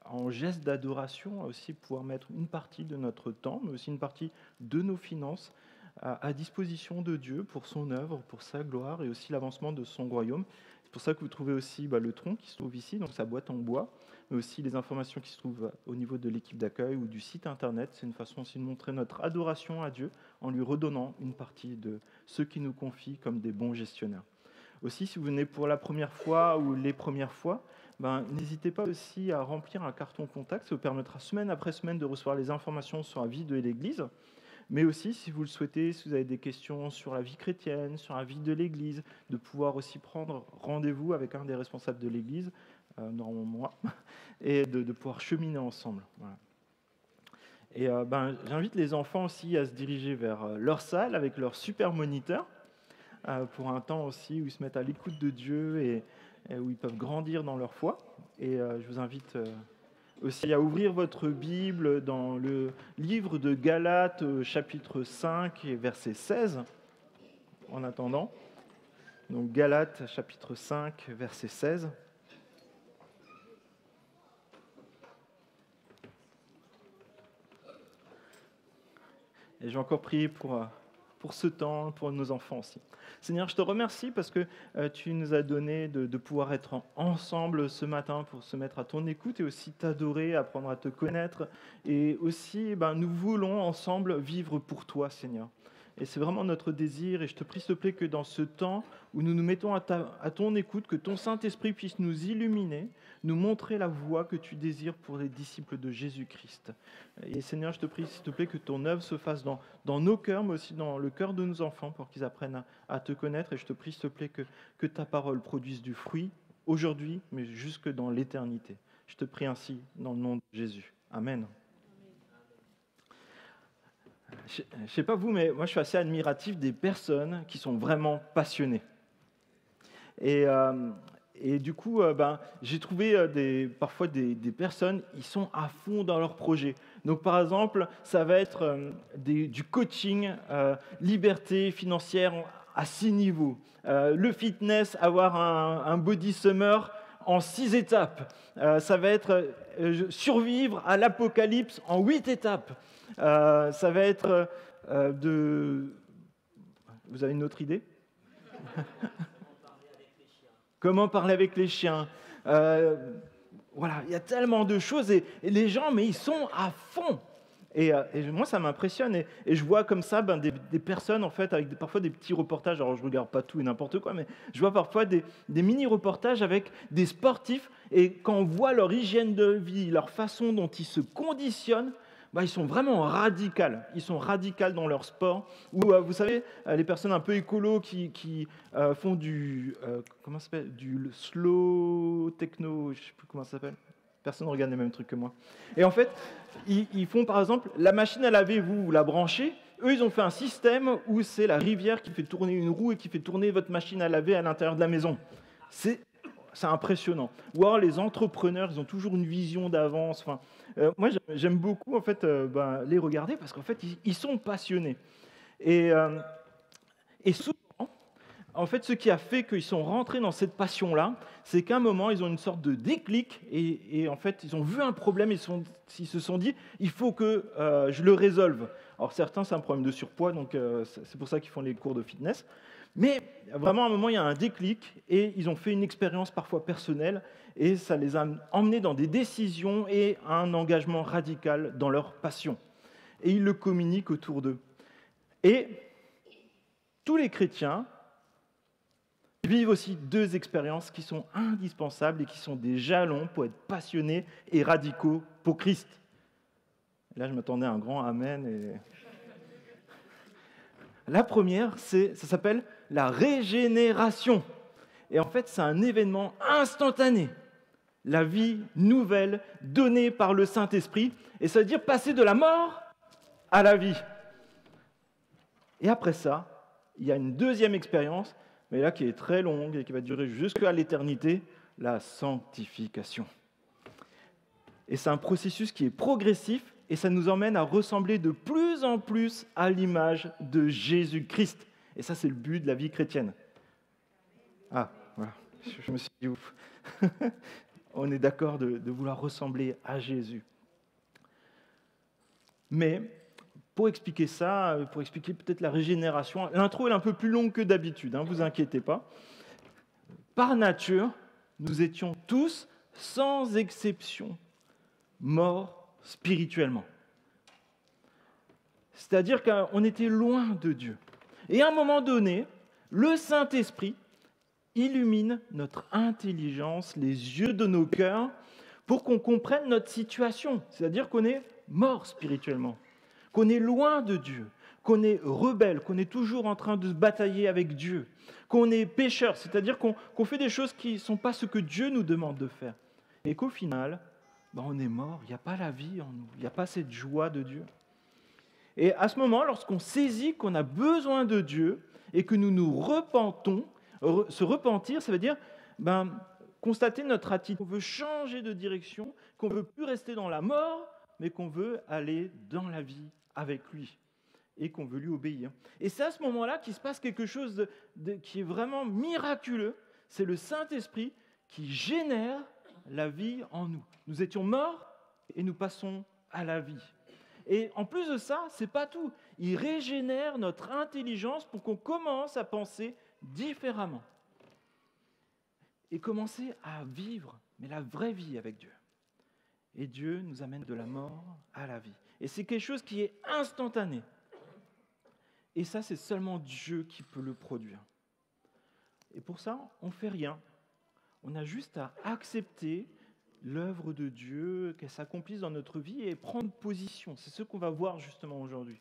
en geste d'adoration à aussi pouvoir mettre une partie de notre temps, mais aussi une partie de nos finances à disposition de Dieu pour son œuvre, pour sa gloire et aussi l'avancement de son royaume. C'est pour ça que vous trouvez aussi le tronc qui se trouve ici, donc sa boîte en bois, mais aussi les informations qui se trouvent au niveau de l'équipe d'accueil ou du site internet. C'est une façon aussi de montrer notre adoration à Dieu en lui redonnant une partie de ce qu'il nous confie comme des bons gestionnaires. Aussi, si vous venez pour la première fois ou les premières fois, n'hésitez pas aussi à remplir un carton contact. Ça vous permettra semaine après semaine de recevoir les informations sur la vie de l'Église. Mais aussi, si vous le souhaitez, si vous avez des questions sur la vie chrétienne, sur la vie de l'Église, de pouvoir aussi prendre rendez-vous avec un des responsables de l'Église, normalement moi, et de pouvoir cheminer ensemble. Voilà. Et j'invite les enfants aussi à se diriger vers leur salle avec leur super moniteur, pour un temps aussi où ils se mettent à l'écoute de Dieu et où ils peuvent grandir dans leur foi. Et je vous invite aussi à ouvrir votre Bible dans le livre de Galates, chapitre 5, et verset 16, en attendant. Donc Galates, chapitre 5, verset 16. Et j'ai encore prié pour ce temps, pour nos enfants aussi. Seigneur, je te remercie parce que tu nous as donné de pouvoir être ensemble ce matin pour se mettre à ton écoute et aussi t'adorer, apprendre à te connaître. Et aussi, nous voulons ensemble vivre pour toi, Seigneur. Et c'est vraiment notre désir. Et je te prie, s'il te plaît, que dans ce temps où nous nous mettons à ton écoute, que ton Saint-Esprit puisse nous illuminer, nous montrer la voie que tu désires pour les disciples de Jésus-Christ. Et Seigneur, je te prie, s'il te plaît, que ton œuvre se fasse dans nos cœurs, mais aussi dans le cœur de nos enfants, pour qu'ils apprennent à te connaître. Et je te prie, s'il te plaît, que ta parole produise du fruit aujourd'hui, mais jusque dans l'éternité. Je te prie ainsi, dans le nom de Jésus. Amen. Je ne sais pas vous, mais moi je suis assez admiratif des personnes qui sont vraiment passionnées. Et Et du coup, j'ai trouvé parfois des personnes, ils sont à fond dans leur projet. Donc par exemple, ça va être du coaching, liberté financière à 6 niveaux. Le fitness, avoir un body summer en 6 étapes. Ça va être survivre à l'apocalypse en 8 étapes. Ça va être Vous avez une autre idée? Comment parler avec les chiens. Voilà, il y a tellement de choses et les gens, mais ils sont à fond. Et moi, ça m'impressionne. Et je vois comme ça des personnes, en fait, avec parfois des petits reportages. Alors, je ne regarde pas tout et n'importe quoi, mais je vois parfois des mini-reportages avec des sportifs. Et quand on voit leur hygiène de vie, leur façon dont ils se conditionnent, ils sont vraiment radicaux. Ils sont radicaux dans leur sport. Ou, vous savez, les personnes un peu écolos qui font comment ça s'appelle, du slow techno, je ne sais plus comment ça s'appelle. Personne ne regarde les mêmes trucs que moi. Et en fait, ils font par exemple la machine à laver, vous la branchez. Eux, ils ont fait un système où c'est la rivière qui fait tourner une roue et qui fait tourner votre machine à laver à l'intérieur de la maison. C'est impressionnant. Ou alors les entrepreneurs, ils ont toujours une vision d'avance. Enfin, moi, j'aime beaucoup en fait les regarder parce qu'en fait, ils sont passionnés. Et souvent, en fait, ce qui a fait qu'ils sont rentrés dans cette passion-là, c'est qu'à un moment, ils ont une sorte de déclic et en fait, ils ont vu un problème et ils se sont dit, il faut que je le résolve. Alors certains, c'est un problème de surpoids, donc c'est pour ça qu'ils font les cours de fitness. Mais vraiment, à un moment, il y a un déclic et ils ont fait une expérience parfois personnelle et ça les a emmenés dans des décisions et un engagement radical dans leur passion. Et ils le communiquent autour d'eux. Et tous les chrétiens vivent aussi 2 expériences qui sont indispensables et qui sont des jalons pour être passionnés et radicaux pour Christ. Là, je m'attendais à un grand amen. La première, ça s'appelle la régénération. Et en fait, c'est un événement instantané. La vie nouvelle donnée par le Saint-Esprit. Et ça veut dire passer de la mort à la vie. Et après ça, il y a une deuxième expérience, mais là qui est très longue et qui va durer jusqu'à l'éternité, la sanctification. Et c'est un processus qui est progressif et ça nous emmène à ressembler de plus en plus à l'image de Jésus-Christ. Et ça, c'est le but de la vie chrétienne. Ah, voilà, je me suis dit ouf. On est d'accord de vouloir ressembler à Jésus. Mais pour expliquer ça, pour expliquer peut-être la régénération, l'intro est un peu plus longue que d'habitude, ne vous inquiétez pas. Par nature, nous étions tous, sans exception, morts spirituellement. C'est-à-dire qu'on était loin de Dieu. Et à un moment donné, le Saint-Esprit illumine notre intelligence, les yeux de nos cœurs, pour qu'on comprenne notre situation. C'est-à-dire qu'on est mort spirituellement, qu'on est loin de Dieu, qu'on est rebelle, qu'on est toujours en train de se batailler avec Dieu, qu'on est pécheur, c'est-à-dire qu'on fait des choses qui ne sont pas ce que Dieu nous demande de faire. Et qu'au final, on est mort, il n'y a pas la vie en nous, il n'y a pas cette joie de Dieu. Et à ce moment, lorsqu'on saisit qu'on a besoin de Dieu et que nous nous repentons, se repentir, ça veut dire constater notre attitude, qu'on veut changer de direction, qu'on ne veut plus rester dans la mort, mais qu'on veut aller dans la vie avec lui et qu'on veut lui obéir. Et c'est à ce moment-là qu'il se passe quelque chose qui est vraiment miraculeux. C'est le Saint-Esprit qui génère la vie en nous. Nous étions morts et nous passons à la vie. Et en plus de ça, ce n'est pas tout. Il régénère notre intelligence pour qu'on commence à penser différemment et commencer à vivre, mais la vraie vie avec Dieu. Et Dieu nous amène de la mort à la vie. Et c'est quelque chose qui est instantané. Et ça, c'est seulement Dieu qui peut le produire. Et pour ça, on ne fait rien. On a juste à accepter l'œuvre de Dieu, qu'elle s'accomplisse dans notre vie et prendre position. C'est ce qu'on va voir justement aujourd'hui.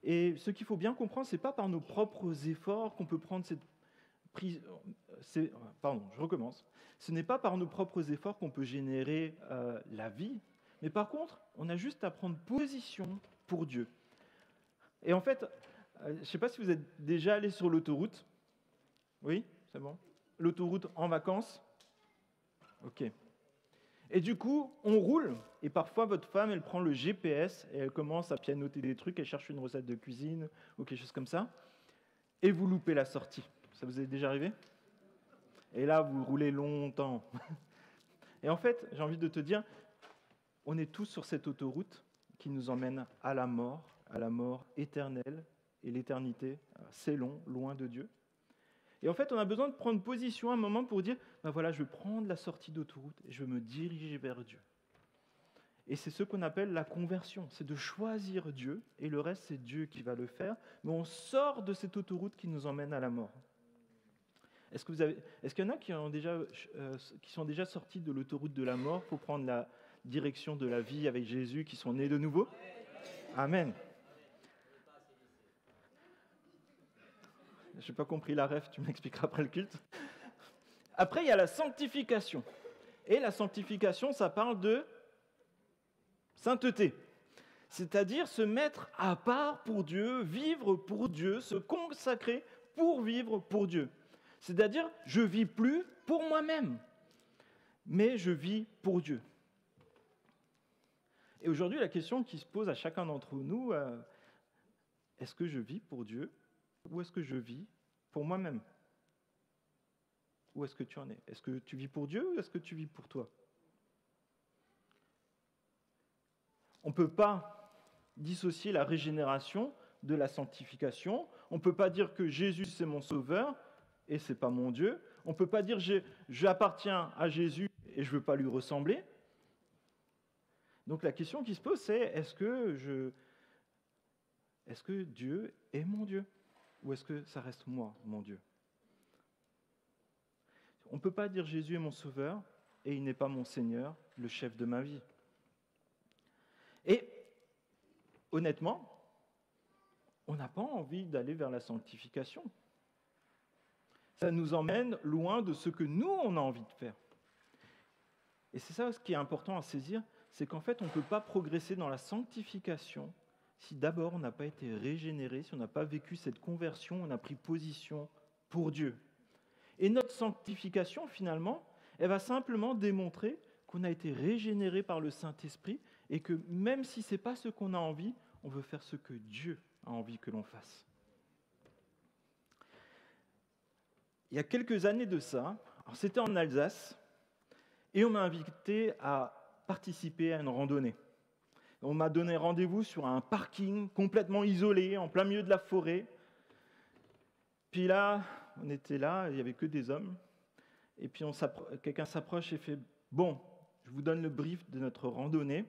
Et ce qu'il faut bien comprendre, ce n'est pas par nos propres efforts qu'on peut prendre cette prise. Je recommence. Ce n'est pas par nos propres efforts qu'on peut générer la vie, mais par contre, on a juste à prendre position pour Dieu. Et en fait, je ne sais pas si vous êtes déjà allé sur l'autoroute. Oui, c'est bon. L'autoroute en vacances. Ok. Et du coup, on roule, et parfois votre femme, elle prend le GPS et elle commence à pianoter des trucs, elle cherche une recette de cuisine ou quelque chose comme ça, et vous loupez la sortie. Ça vous est déjà arrivé? Et là, vous roulez longtemps. Et en fait, j'ai envie de te dire, on est tous sur cette autoroute qui nous emmène à la mort éternelle, et l'éternité, c'est long, loin de Dieu. Et en fait, on a besoin de prendre position un moment pour dire, ben voilà, je vais prendre la sortie d'autoroute et je vais me diriger vers Dieu. Et c'est ce qu'on appelle la conversion, c'est de choisir Dieu, et le reste, c'est Dieu qui va le faire, mais on sort de cette autoroute qui nous emmène à la mort. Est-ce qu'il y en a qui sont déjà sortis de l'autoroute de la mort pour prendre la direction de la vie avec Jésus, qui sont nés de nouveau? Amen. Je n'ai pas compris la ref, tu m'expliqueras après le culte. Après, il y a la sanctification. Et la sanctification, ça parle de sainteté. C'est-à-dire se mettre à part pour Dieu, vivre pour Dieu, se consacrer pour vivre pour Dieu. C'est-à-dire, je ne vis plus pour moi-même, mais je vis pour Dieu. Et aujourd'hui, la question qui se pose à chacun d'entre nous, est-ce que je vis pour Dieu ou est-ce que je vis pour moi-même? Où est-ce que tu en es? Est-ce que tu vis pour Dieu ou est-ce que tu vis pour toi? On ne peut pas dissocier la régénération de la sanctification. On ne peut pas dire que Jésus, c'est mon sauveur et ce n'est pas mon Dieu. On ne peut pas dire j'appartiens à Jésus et je ne veux pas lui ressembler. Donc la question qui se pose, c'est est-ce que Dieu est mon Dieu? Ou est-ce que ça reste moi, mon Dieu? On ne peut pas dire Jésus est mon sauveur et il n'est pas mon Seigneur, le chef de ma vie. Et honnêtement, on n'a pas envie d'aller vers la sanctification. Ça nous emmène loin de ce que nous, on a envie de faire. Et c'est ça ce qui est important à saisir, c'est qu'en fait, on ne peut pas progresser dans la sanctification si d'abord on n'a pas été régénéré, si on n'a pas vécu cette conversion, on a pris position pour Dieu. Et notre sanctification, finalement, elle va simplement démontrer qu'on a été régénéré par le Saint-Esprit et que même si ce n'est pas ce qu'on a envie, on veut faire ce que Dieu a envie que l'on fasse. Il y a quelques années de ça, alors c'était en Alsace, et on m'a invité à participer à une randonnée. On m'a donné rendez-vous sur un parking complètement isolé, en plein milieu de la forêt. Puis là, on était là, il n'y avait que des hommes. Et puis quelqu'un s'approche et fait « Bon, je vous donne le brief de notre randonnée.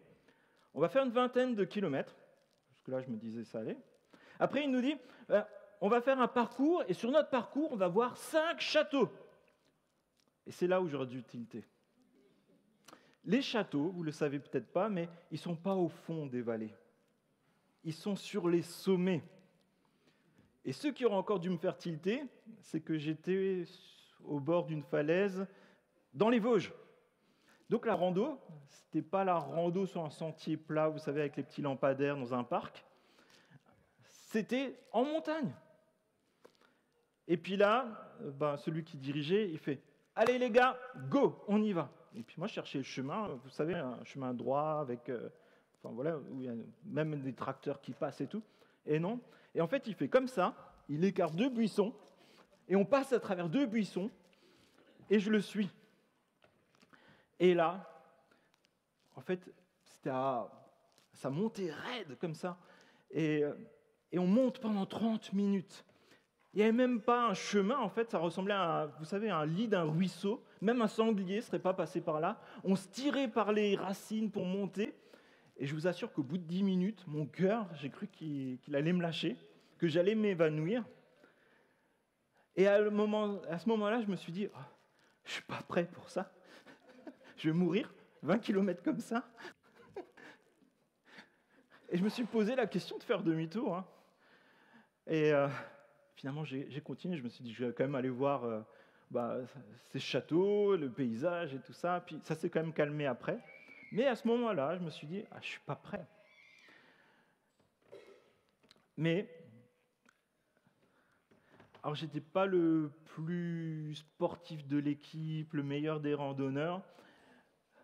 On va faire une 20aine de kilomètres. » Jusque-là, je me disais ça allait. Après, il nous dit « On va faire un parcours, et sur notre parcours, on va voir 5 châteaux. » Et c'est là où j'aurais dû tilter. Les châteaux, vous ne le savez peut-être pas, mais ils ne sont pas au fond des vallées. Ils sont sur les sommets. Et ce qui aurait encore dû me faire tilter, c'est que j'étais au bord d'une falaise dans les Vosges. Donc la rando, ce n'était pas la rando sur un sentier plat, vous savez, avec les petits lampadaires dans un parc. C'était en montagne. Et puis là, celui qui dirigeait, il fait « Allez les gars, go, on y va !» Et puis moi, je cherchais le chemin, vous savez, un chemin droit avec, où il y a même des tracteurs qui passent et tout. Et non. Et en fait, il fait comme ça, il écarte 2 buissons, et on passe à travers 2 buissons, et je le suis. Et là, en fait, ça montait raide comme ça, et on monte pendant 30 minutes. Il n'y avait même pas un chemin, en fait, ça ressemblait à, vous savez, un lit d'un ruisseau. Même un sanglier ne serait pas passé par là. On se tirait par les racines pour monter. Et je vous assure qu'au bout de 10 minutes, mon cœur, j'ai cru qu'il allait me lâcher, que j'allais m'évanouir. Et à ce moment-là, je me suis dit, oh, je ne suis pas prêt pour ça. Je vais mourir 20 km comme ça. Et je me suis posé la question de faire demi-tour. Et finalement, j'ai continué. Je me suis dit, je vais quand même aller voir ces châteaux, le paysage et tout ça. Puis ça s'est quand même calmé après. Mais à ce moment-là, je me suis dit, je ne suis pas prêt. Mais Alors, je n'étais pas le plus sportif de l'équipe, le meilleur des randonneurs.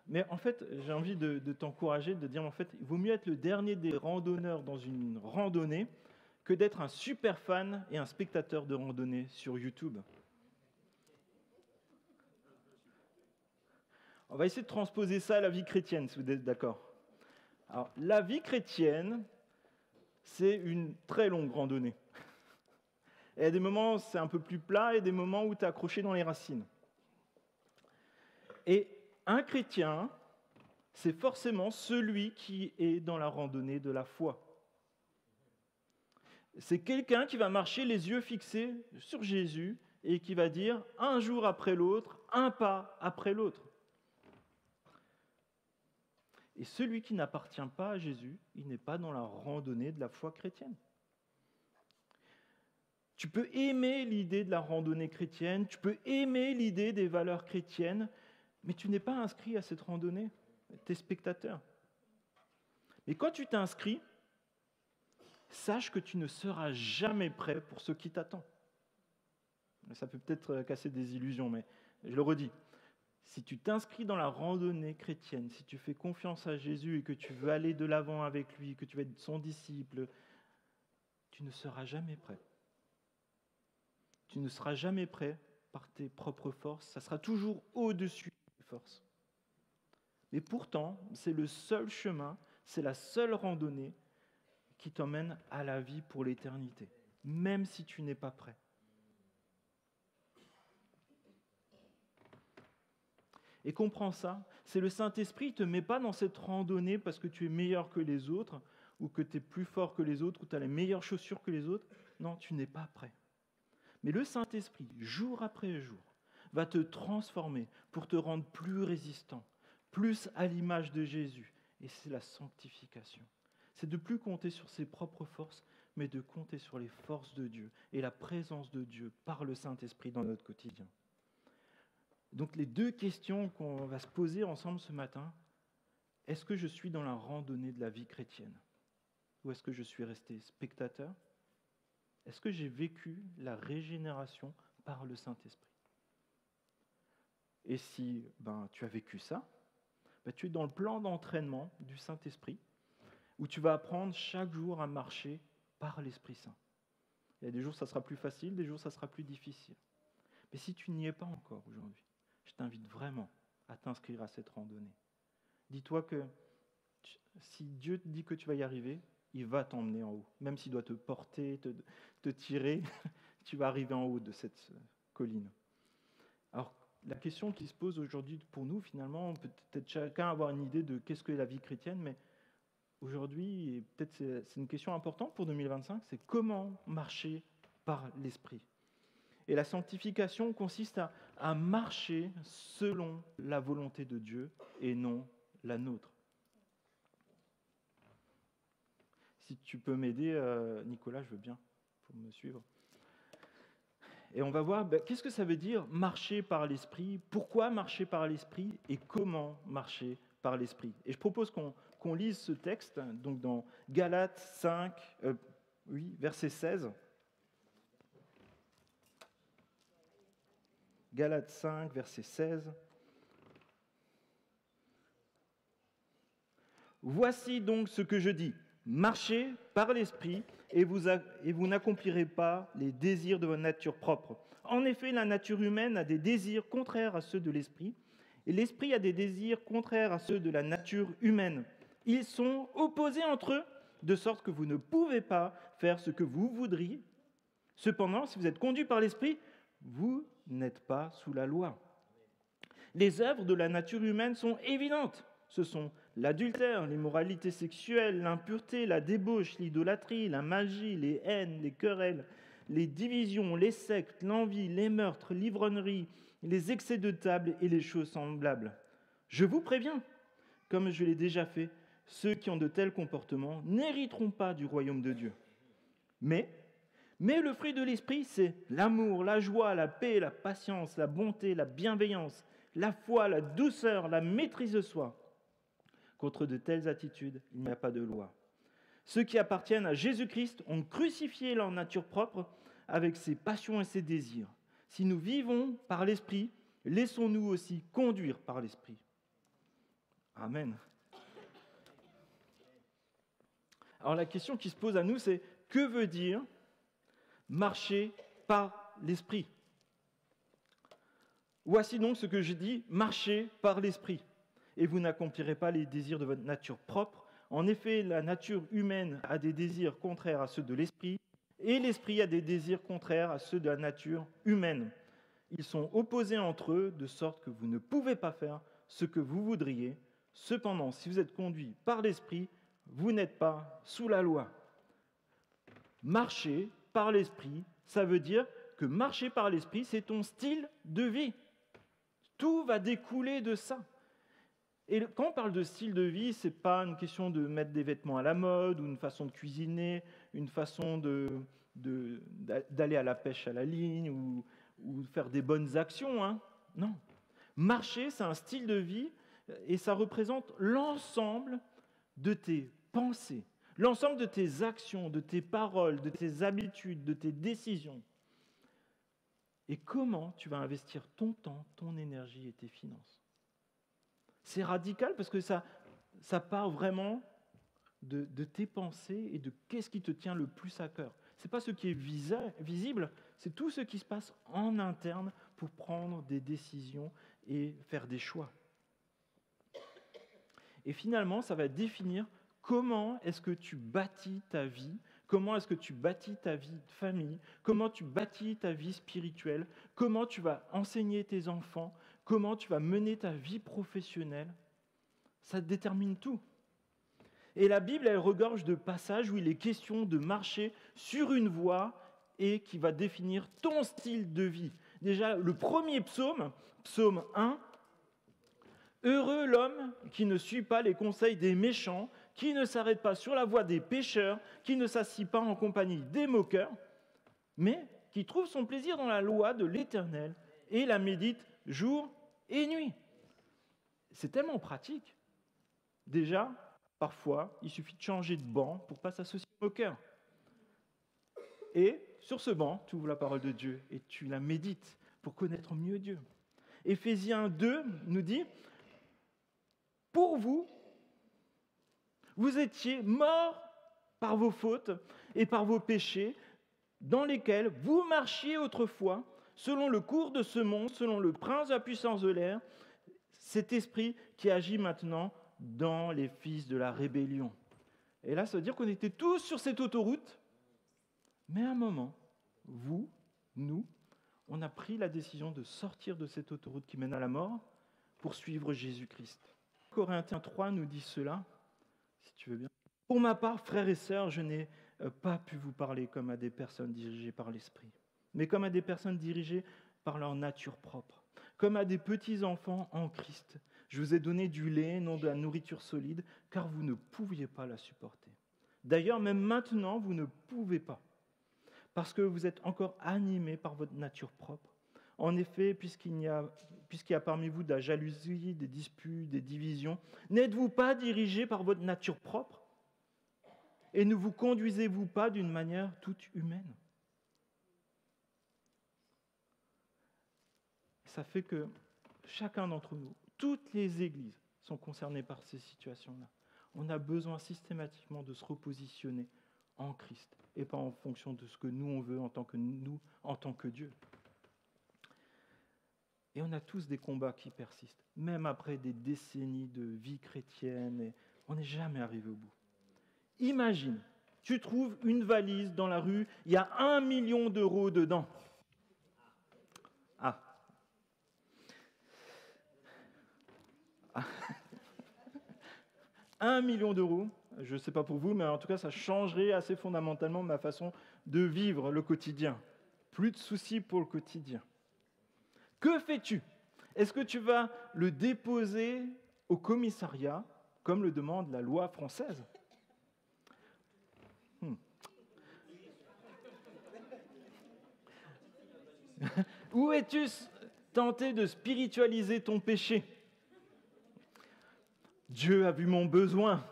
Mais en fait, j'ai envie de t'encourager, de dire, en fait, il vaut mieux être le dernier des randonneurs dans une randonnée que d'être un super fan et un spectateur de randonnée sur YouTube. On va essayer de transposer ça à la vie chrétienne, si vous êtes d'accord. Alors, la vie chrétienne, c'est une très longue randonnée. Il y a des moments où c'est un peu plus plat et des moments où tu es accroché dans les racines. Et un chrétien, c'est forcément celui qui est dans la randonnée de la foi. C'est quelqu'un qui va marcher les yeux fixés sur Jésus et qui va dire un jour après l'autre, un pas après l'autre. Et celui qui n'appartient pas à Jésus, il n'est pas dans la randonnée de la foi chrétienne. Tu peux aimer l'idée de la randonnée chrétienne, tu peux aimer l'idée des valeurs chrétiennes, mais tu n'es pas inscrit à cette randonnée, tu es spectateur. Mais quand tu t'inscris, sache que tu ne seras jamais prêt pour ce qui t'attend. Ça peut peut-être casser des illusions, mais je le redis. Si tu t'inscris dans la randonnée chrétienne, si tu fais confiance à Jésus et que tu veux aller de l'avant avec lui, que tu veux être son disciple, tu ne seras jamais prêt. Tu ne seras jamais prêt par tes propres forces, ça sera toujours au-dessus de tes forces. Mais pourtant, c'est le seul chemin, c'est la seule randonnée qui t'emmène à la vie pour l'éternité, même si tu n'es pas prêt. Et comprends ça, c'est le Saint-Esprit, il ne te met pas dans cette randonnée parce que tu es meilleur que les autres, ou que tu es plus fort que les autres, ou tu as les meilleures chaussures que les autres. Non, tu n'es pas prêt. Mais le Saint-Esprit, jour après jour, va te transformer pour te rendre plus résistant, plus à l'image de Jésus. Et c'est la sanctification. C'est de ne plus compter sur ses propres forces, mais de compter sur les forces de Dieu et la présence de Dieu par le Saint-Esprit dans notre quotidien. Donc les deux questions qu'on va se poser ensemble ce matin, est-ce que je suis dans la randonnée de la vie chrétienne? Ou est-ce que je suis resté spectateur? Est-ce que j'ai vécu la régénération par le Saint-Esprit? Et si tu as vécu ça, tu es dans le plan d'entraînement du Saint-Esprit, où tu vas apprendre chaque jour à marcher par l'Esprit Saint. Il y a des jours, ça sera plus facile, des jours, ça sera plus difficile. Mais si tu n'y es pas encore aujourd'hui, je t'invite vraiment à t'inscrire à cette randonnée. Dis-toi que si Dieu te dit que tu vas y arriver, il va t'emmener en haut. Même s'il doit te porter, te tirer, tu vas arriver en haut de cette colline. Alors, la question qui se pose aujourd'hui pour nous, finalement, on peut peut-être chacun avoir une idée de qu'est-ce que la vie chrétienne, mais aujourd'hui, et peut-être c'est une question importante pour 2025, c'est comment marcher par l'Esprit. Et la sanctification consiste à marcher selon la volonté de Dieu et non la nôtre. Si tu peux m'aider, Nicolas, je veux bien, pour me suivre. Et on va voir qu'est-ce que ça veut dire marcher par l'Esprit, pourquoi marcher par l'Esprit et comment marcher par l'Esprit. Et je propose qu'on lise ce texte, donc dans Galates 5, verset 16. Galates 5, verset 16. Voici donc ce que je dis. Marchez par l'Esprit et vous n'accomplirez pas les désirs de votre nature propre. En effet, la nature humaine a des désirs contraires à ceux de l'Esprit, et l'Esprit a des désirs contraires à ceux de la nature humaine. Ils sont opposés entre eux, de sorte que vous ne pouvez pas faire ce que vous voudriez. Cependant, si vous êtes conduits par l'Esprit, vous n'êtes pas sous la loi. Les œuvres de la nature humaine sont évidentes. Ce sont l'adultère, l'immoralité sexuelle, l'impureté, la débauche, l'idolâtrie, la magie, les haines, les querelles, les divisions, les sectes, l'envie, les meurtres, l'ivrognerie, les excès de table et les choses semblables. Je vous préviens, comme je l'ai déjà fait, ceux qui ont de tels comportements n'hériteront pas du royaume de Dieu. Mais le fruit de l'esprit, c'est l'amour, la joie, la paix, la patience, la bonté, la bienveillance, la foi, la douceur, la maîtrise de soi. Contre de telles attitudes, il n'y a pas de loi. Ceux qui appartiennent à Jésus-Christ ont crucifié leur nature propre avec ses passions et ses désirs. Si nous vivons par l'Esprit, laissons-nous aussi conduire par l'Esprit. Amen. Alors la question qui se pose à nous, c'est que veut dire marcher par l'Esprit ? Voici donc ce que je dis, marchez par l'Esprit, et vous n'accomplirez pas les désirs de votre nature propre. En effet, la nature humaine a des désirs contraires à ceux de l'Esprit, et l'Esprit a des désirs contraires à ceux de la nature humaine. Ils sont opposés entre eux, de sorte que vous ne pouvez pas faire ce que vous voudriez. Cependant, si vous êtes conduit par l'Esprit, vous n'êtes pas sous la loi. Marcher par l'Esprit, ça veut dire que marcher par l'Esprit, c'est ton style de vie. Tout va découler de ça. Et quand on parle de style de vie, ce n'est pas une question de mettre des vêtements à la mode, ou une façon de cuisiner, une façon d'aller à la pêche à la ligne, ou faire des bonnes actions. Hein. Non. Marcher, c'est un style de vie, et ça représente l'ensemble de tes pensées, l'ensemble de tes actions, de tes paroles, de tes habitudes, de tes décisions. Et comment tu vas investir ton temps, ton énergie et tes finances. C'est radical parce que ça part vraiment de tes pensées et de qu'est-ce qui te tient le plus à cœur. Ce n'est pas ce qui est visible, c'est tout ce qui se passe en interne pour prendre des décisions et faire des choix. Et finalement, ça va définir comment est-ce que tu bâtis ta vie, comment est-ce que tu bâtis ta vie de famille, comment tu bâtis ta vie spirituelle, comment tu vas enseigner tes enfants, comment tu vas mener ta vie professionnelle. Ça détermine tout. Et la Bible, elle regorge de passages où il est question de marcher sur une voie et qui va définir ton style de vie. Déjà, le premier psaume, psaume 1, « Heureux l'homme qui ne suit pas les conseils des méchants, qui ne s'arrête pas sur la voie des pécheurs, qui ne s'assit pas en compagnie des moqueurs, mais qui trouve son plaisir dans la loi de l'Éternel et la médite jour et nuit. » C'est tellement pratique. Déjà, parfois, il suffit de changer de banc pour ne pas s'associer aux moqueurs. Et sur ce banc, tu ouvres la parole de Dieu et tu la médites pour connaître mieux Dieu. Éphésiens 2 nous dit « Pour vous, vous étiez morts par vos fautes et par vos péchés, dans lesquels vous marchiez autrefois, selon le cours de ce monde, selon le prince de la puissance de l'air, cet esprit qui agit maintenant dans les fils de la rébellion. » Et là, ça veut dire qu'on était tous sur cette autoroute, mais à un moment, vous, nous, on a pris la décision de sortir de cette autoroute qui mène à la mort pour suivre Jésus-Christ. Corinthiens 3 nous dit cela, si tu veux bien. « Pour ma part, frères et sœurs, je n'ai pas pu vous parler comme à des personnes dirigées par l'Esprit, mais comme à des personnes dirigées par leur nature propre, comme à des petits enfants en Christ. Je vous ai donné du lait, non de la nourriture solide, car vous ne pouviez pas la supporter. D'ailleurs, même maintenant, vous ne pouvez pas, parce que vous êtes encore animés par votre nature propre. En effet, puisqu'il y a parmi vous de la jalousie, des disputes, des divisions, n'êtes-vous pas dirigés par votre nature propre? Et ne vous conduisez-vous pas d'une manière toute humaine? Ça fait que chacun d'entre nous, toutes les églises sont concernées par ces situations-là. On a besoin systématiquement de se repositionner en Christ et pas en fonction de ce que nous on veut en tant que Dieu. Et on a tous des combats qui persistent, même après des décennies de vie chrétienne, et on n'est jamais arrivé au bout. Imagine, tu trouves une valise dans la rue, il y a 1 million d'euros dedans. Ah. 1 million d'euros, je ne sais pas pour vous, mais en tout cas, ça changerait assez fondamentalement ma façon de vivre le quotidien. Plus de soucis pour le quotidien. Que fais-tu? Est-ce que tu vas le déposer au commissariat, comme le demande la loi française? Ou es-tu tenté de spiritualiser ton péché? Dieu a vu mon besoin.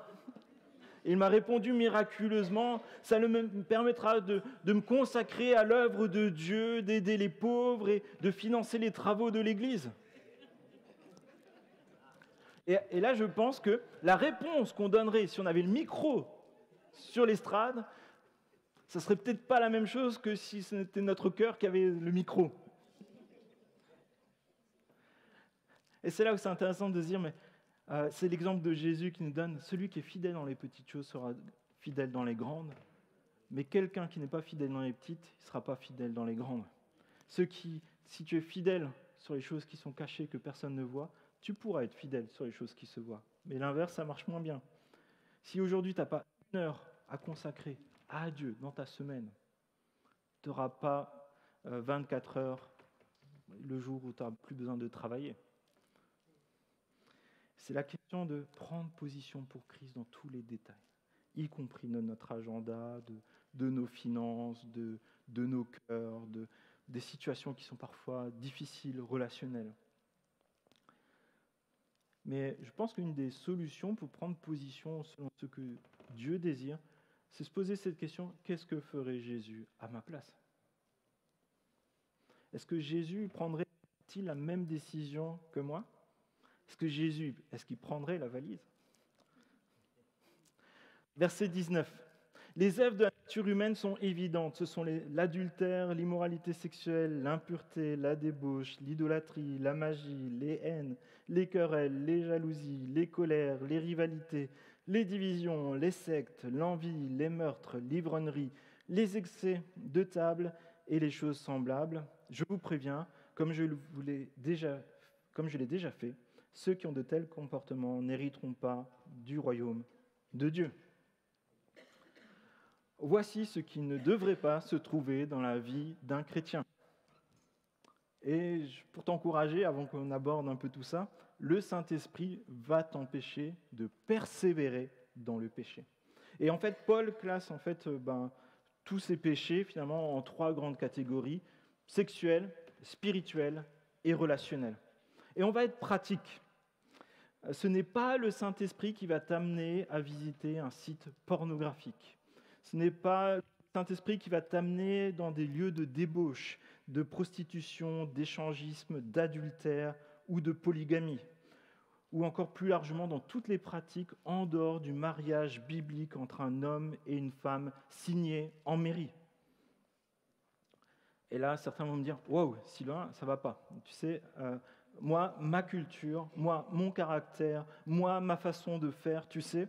Et il m'a répondu miraculeusement, ça me permettra de me consacrer à l'œuvre de Dieu, d'aider les pauvres et de financer les travaux de l'Église. Et là, je pense que la réponse qu'on donnerait si on avait le micro sur l'estrade, ça serait peut-être pas la même chose que si c'était notre cœur qui avait le micro. Et c'est là où c'est intéressant de se dire, mais c'est l'exemple de Jésus qui nous donne, celui qui est fidèle dans les petites choses sera fidèle dans les grandes, mais quelqu'un qui n'est pas fidèle dans les petites, il ne sera pas fidèle dans les grandes. Si tu es fidèle sur les choses qui sont cachées, que personne ne voit, tu pourras être fidèle sur les choses qui se voient. Mais l'inverse, ça marche moins bien. Si aujourd'hui, tu n'as pas une heure à consacrer à Dieu dans ta semaine, tu n'auras pas 24 heures le jour où tu n'auras plus besoin de travailler. C'est la question de prendre position pour Christ dans tous les détails, y compris de notre agenda, de nos finances, de nos cœurs, des situations qui sont parfois difficiles, relationnelles. Mais je pense qu'une des solutions pour prendre position selon ce que Dieu désire, c'est se poser cette question, qu'est-ce que ferait Jésus à ma place ? Est-ce que Jésus prendrait-il la même décision que moi ? Est-ce qu'il prendrait la valise ? Verset 19. Les œuvres de la nature humaine sont évidentes. Ce sont l'adultère, l'immoralité sexuelle, l'impureté, la débauche, l'idolâtrie, la magie, les haines, les querelles, les jalousies, les colères, les rivalités, les divisions, les sectes, l'envie, les meurtres, l'ivrognerie, les excès de table et les choses semblables. Je vous préviens, comme je l'ai déjà fait, ceux qui ont de tels comportements n'hériteront pas du royaume de Dieu. Voici ce qui ne devrait pas se trouver dans la vie d'un chrétien. Et pour t'encourager, avant qu'on aborde un peu tout ça, le Saint-Esprit va t'empêcher de persévérer dans le péché. Et en fait, Paul classe tous ces péchés finalement en 3 grandes catégories, sexuelles, spirituelles et relationnelles. Et on va être pratique. Ce n'est pas le Saint-Esprit qui va t'amener à visiter un site pornographique. Ce n'est pas le Saint-Esprit qui va t'amener dans des lieux de débauche, de prostitution, d'échangisme, d'adultère ou de polygamie, ou encore plus largement dans toutes les pratiques en dehors du mariage biblique entre un homme et une femme signé en mairie. Et là, certains vont me dire « Wow, Sylvain, ça ne va pas. Tu sais, moi, ma culture, moi, mon caractère, moi, ma façon de faire, tu sais,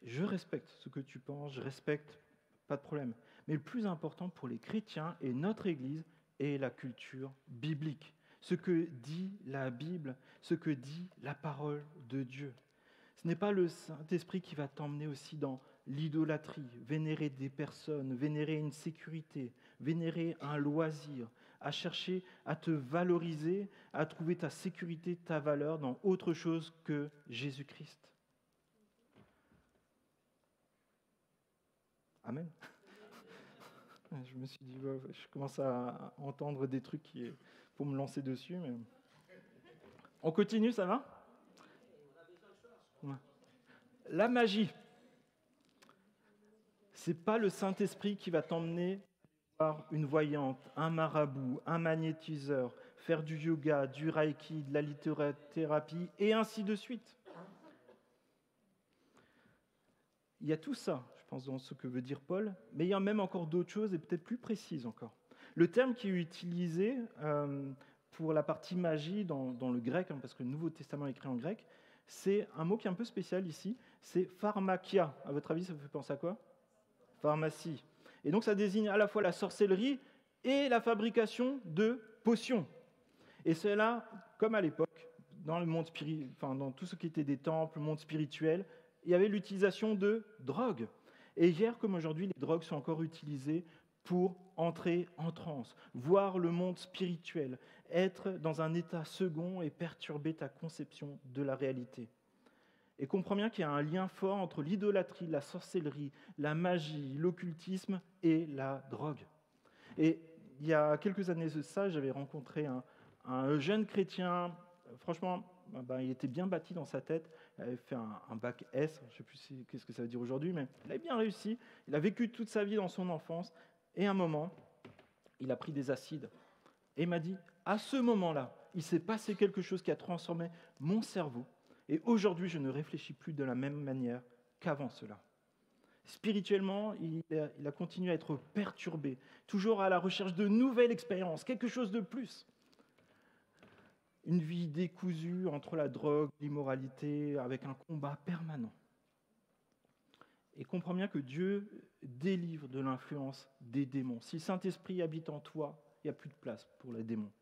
je respecte ce que tu penses, je respecte, pas de problème. Mais le plus important pour les chrétiens et notre Église est la culture biblique. Ce que dit la Bible, ce que dit la parole de Dieu. Ce n'est pas le Saint-Esprit qui va t'emmener aussi dans l'idolâtrie, vénérer des personnes, vénérer une sécurité, vénérer un loisir, à chercher à te valoriser, à trouver ta sécurité, ta valeur dans autre chose que Jésus-Christ. Amen. Je me suis dit, je commence à entendre des trucs pour me lancer dessus. Mais... On continue, ça va ? Ouais. La magie. C'est pas le Saint-Esprit qui va t'emmener voir une voyante, un marabout, un magnétiseur, faire du yoga, du reiki, de la lithothérapie, et ainsi de suite. Il y a tout ça, je pense, dans ce que veut dire Paul, mais il y a même encore d'autres choses, et peut-être plus précises encore. Le terme qui est utilisé pour la partie magie dans le grec, parce que le Nouveau Testament est écrit en grec, c'est un mot qui est un peu spécial ici, c'est pharmakia. À votre avis, ça vous fait penser à quoi ? Pharmacie. Et donc ça désigne à la fois la sorcellerie et la fabrication de potions. Et c'est là, comme à l'époque, dans le monde dans tout ce qui était des temples, le monde spirituel, il y avait l'utilisation de drogues. Et hier comme aujourd'hui, les drogues sont encore utilisées pour entrer en transe, voir le monde spirituel, être dans un état second et perturber ta conception de la réalité. Et comprends bien qu'il y a un lien fort entre l'idolâtrie, la sorcellerie, la magie, l'occultisme et la drogue. Et il y a quelques années de ça, j'avais rencontré un jeune chrétien, franchement, il était bien bâti dans sa tête. Il avait fait un bac S, je ne sais plus qu'est-ce que ça veut dire aujourd'hui, mais il avait bien réussi. Il a vécu toute sa vie dans son enfance. Et à un moment, il a pris des acides. Et il m'a dit, à ce moment-là, il s'est passé quelque chose qui a transformé mon cerveau. Et aujourd'hui, je ne réfléchis plus de la même manière qu'avant cela. Spirituellement, il a continué à être perturbé, toujours à la recherche de nouvelles expériences, quelque chose de plus. Une vie décousue entre la drogue, l'immoralité, avec un combat permanent. Et comprends bien que Dieu délivre de l'influence des démons. Si le Saint-Esprit habite en toi, il n'y a plus de place pour les démons.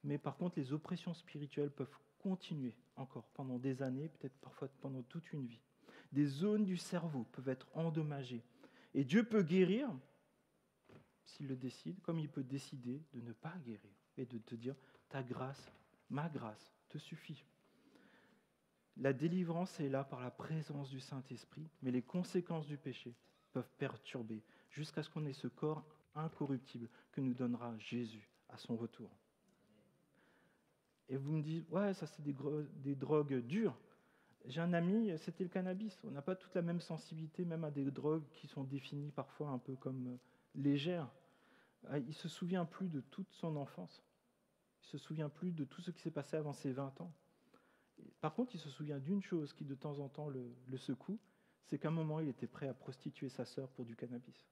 Mais par contre, les oppressions spirituelles peuvent continuer encore pendant des années, peut-être parfois pendant toute une vie. Des zones du cerveau peuvent être endommagées. Et Dieu peut guérir, s'il le décide, comme il peut décider de ne pas guérir et de te dire, ta grâce, ma grâce, te suffit. La délivrance est là par la présence du Saint-Esprit, mais les conséquences du péché peuvent perturber jusqu'à ce qu'on ait ce corps incorruptible que nous donnera Jésus à son retour. Et vous me dites, ouais, ça c'est des drogues dures. J'ai un ami, c'était le cannabis. On n'a pas toute la même sensibilité, même à des drogues qui sont définies parfois un peu comme légères. Il ne se souvient plus de toute son enfance. Il ne se souvient plus de tout ce qui s'est passé avant ses 20 ans. Par contre, il se souvient d'une chose qui de temps en temps le secoue, c'est qu'à un moment, il était prêt à prostituer sa sœur pour du cannabis.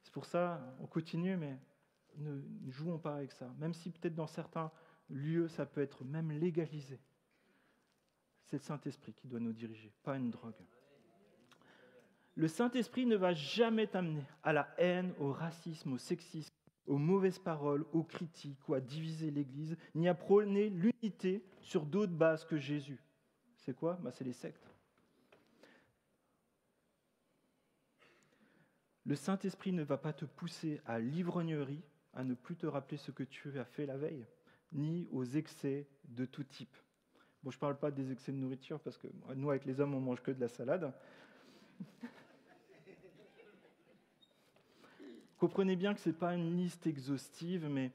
C'est pour ça, on continue, mais ne jouons pas avec ça. Même si peut-être dans certains lieux, ça peut être même légalisé. C'est le Saint-Esprit qui doit nous diriger, pas une drogue. Le Saint-Esprit ne va jamais t'amener à la haine, au racisme, au sexisme, aux mauvaises paroles, aux critiques ou à diviser l'Église, ni à prôner l'unité sur d'autres bases que Jésus. C'est quoi ? C'est les sectes. Le Saint-Esprit ne va pas te pousser à l'ivrognerie, à ne plus te rappeler ce que tu as fait la veille, ni aux excès de tout type. Bon, je ne parle pas des excès de nourriture, parce que nous, avec les hommes, on ne mange que de la salade. Comprenez bien que ce n'est pas une liste exhaustive, mais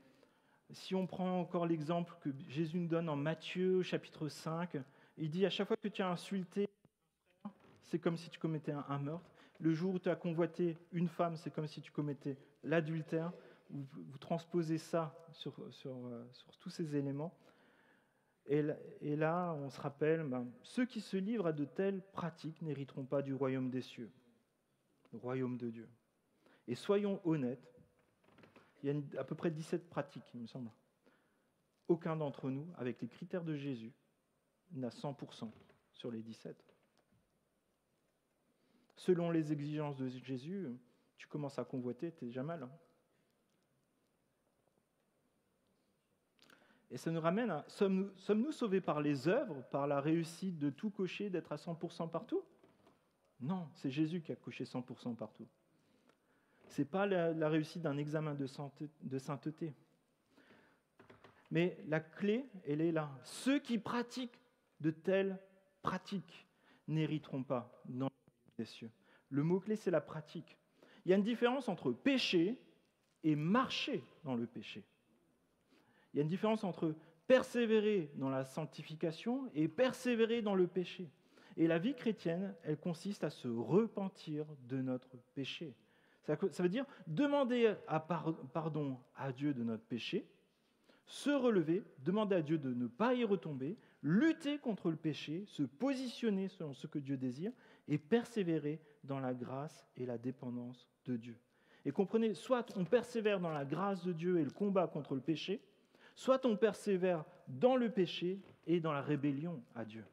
si on prend encore l'exemple que Jésus nous donne en Matthieu, chapitre 5, il dit à chaque fois que tu as insulté, c'est comme si tu commettais un meurtre. Le jour où tu as convoité une femme, c'est comme si tu commettais l'adultère. Vous transposez ça sur tous ces éléments. Et là, on se rappelle, ceux qui se livrent à de telles pratiques n'hériteront pas du royaume des cieux, le royaume de Dieu. Et soyons honnêtes, il y a à peu près 17 pratiques, il me semble. Aucun d'entre nous, avec les critères de Jésus, n'a 100% sur les 17. Selon les exigences de Jésus, tu commences à convoiter, t'es déjà mal. Et ça nous ramène à, sommes-nous sauvés par les œuvres, par la réussite de tout cocher, d'être à 100% partout ? Non, c'est Jésus qui a coché 100% partout. Ce n'est pas la réussite d'un examen de sainteté. Mais la clé, elle est là. Ceux qui pratiquent de telles pratiques n'hériteront pas dans les cieux. Le mot-clé, c'est la pratique. Il y a une différence entre pécher et marcher dans le péché. Il y a une différence entre persévérer dans la sanctification et persévérer dans le péché. Et la vie chrétienne, elle consiste à se repentir de notre péché. Ça veut dire demander pardon à Dieu de notre péché, se relever, demander à Dieu de ne pas y retomber, lutter contre le péché, se positionner selon ce que Dieu désire et persévérer dans la grâce et la dépendance de Dieu. Et comprenez, soit on persévère dans la grâce de Dieu et le combat contre le péché, soit on persévère dans le péché et dans la rébellion à Dieu.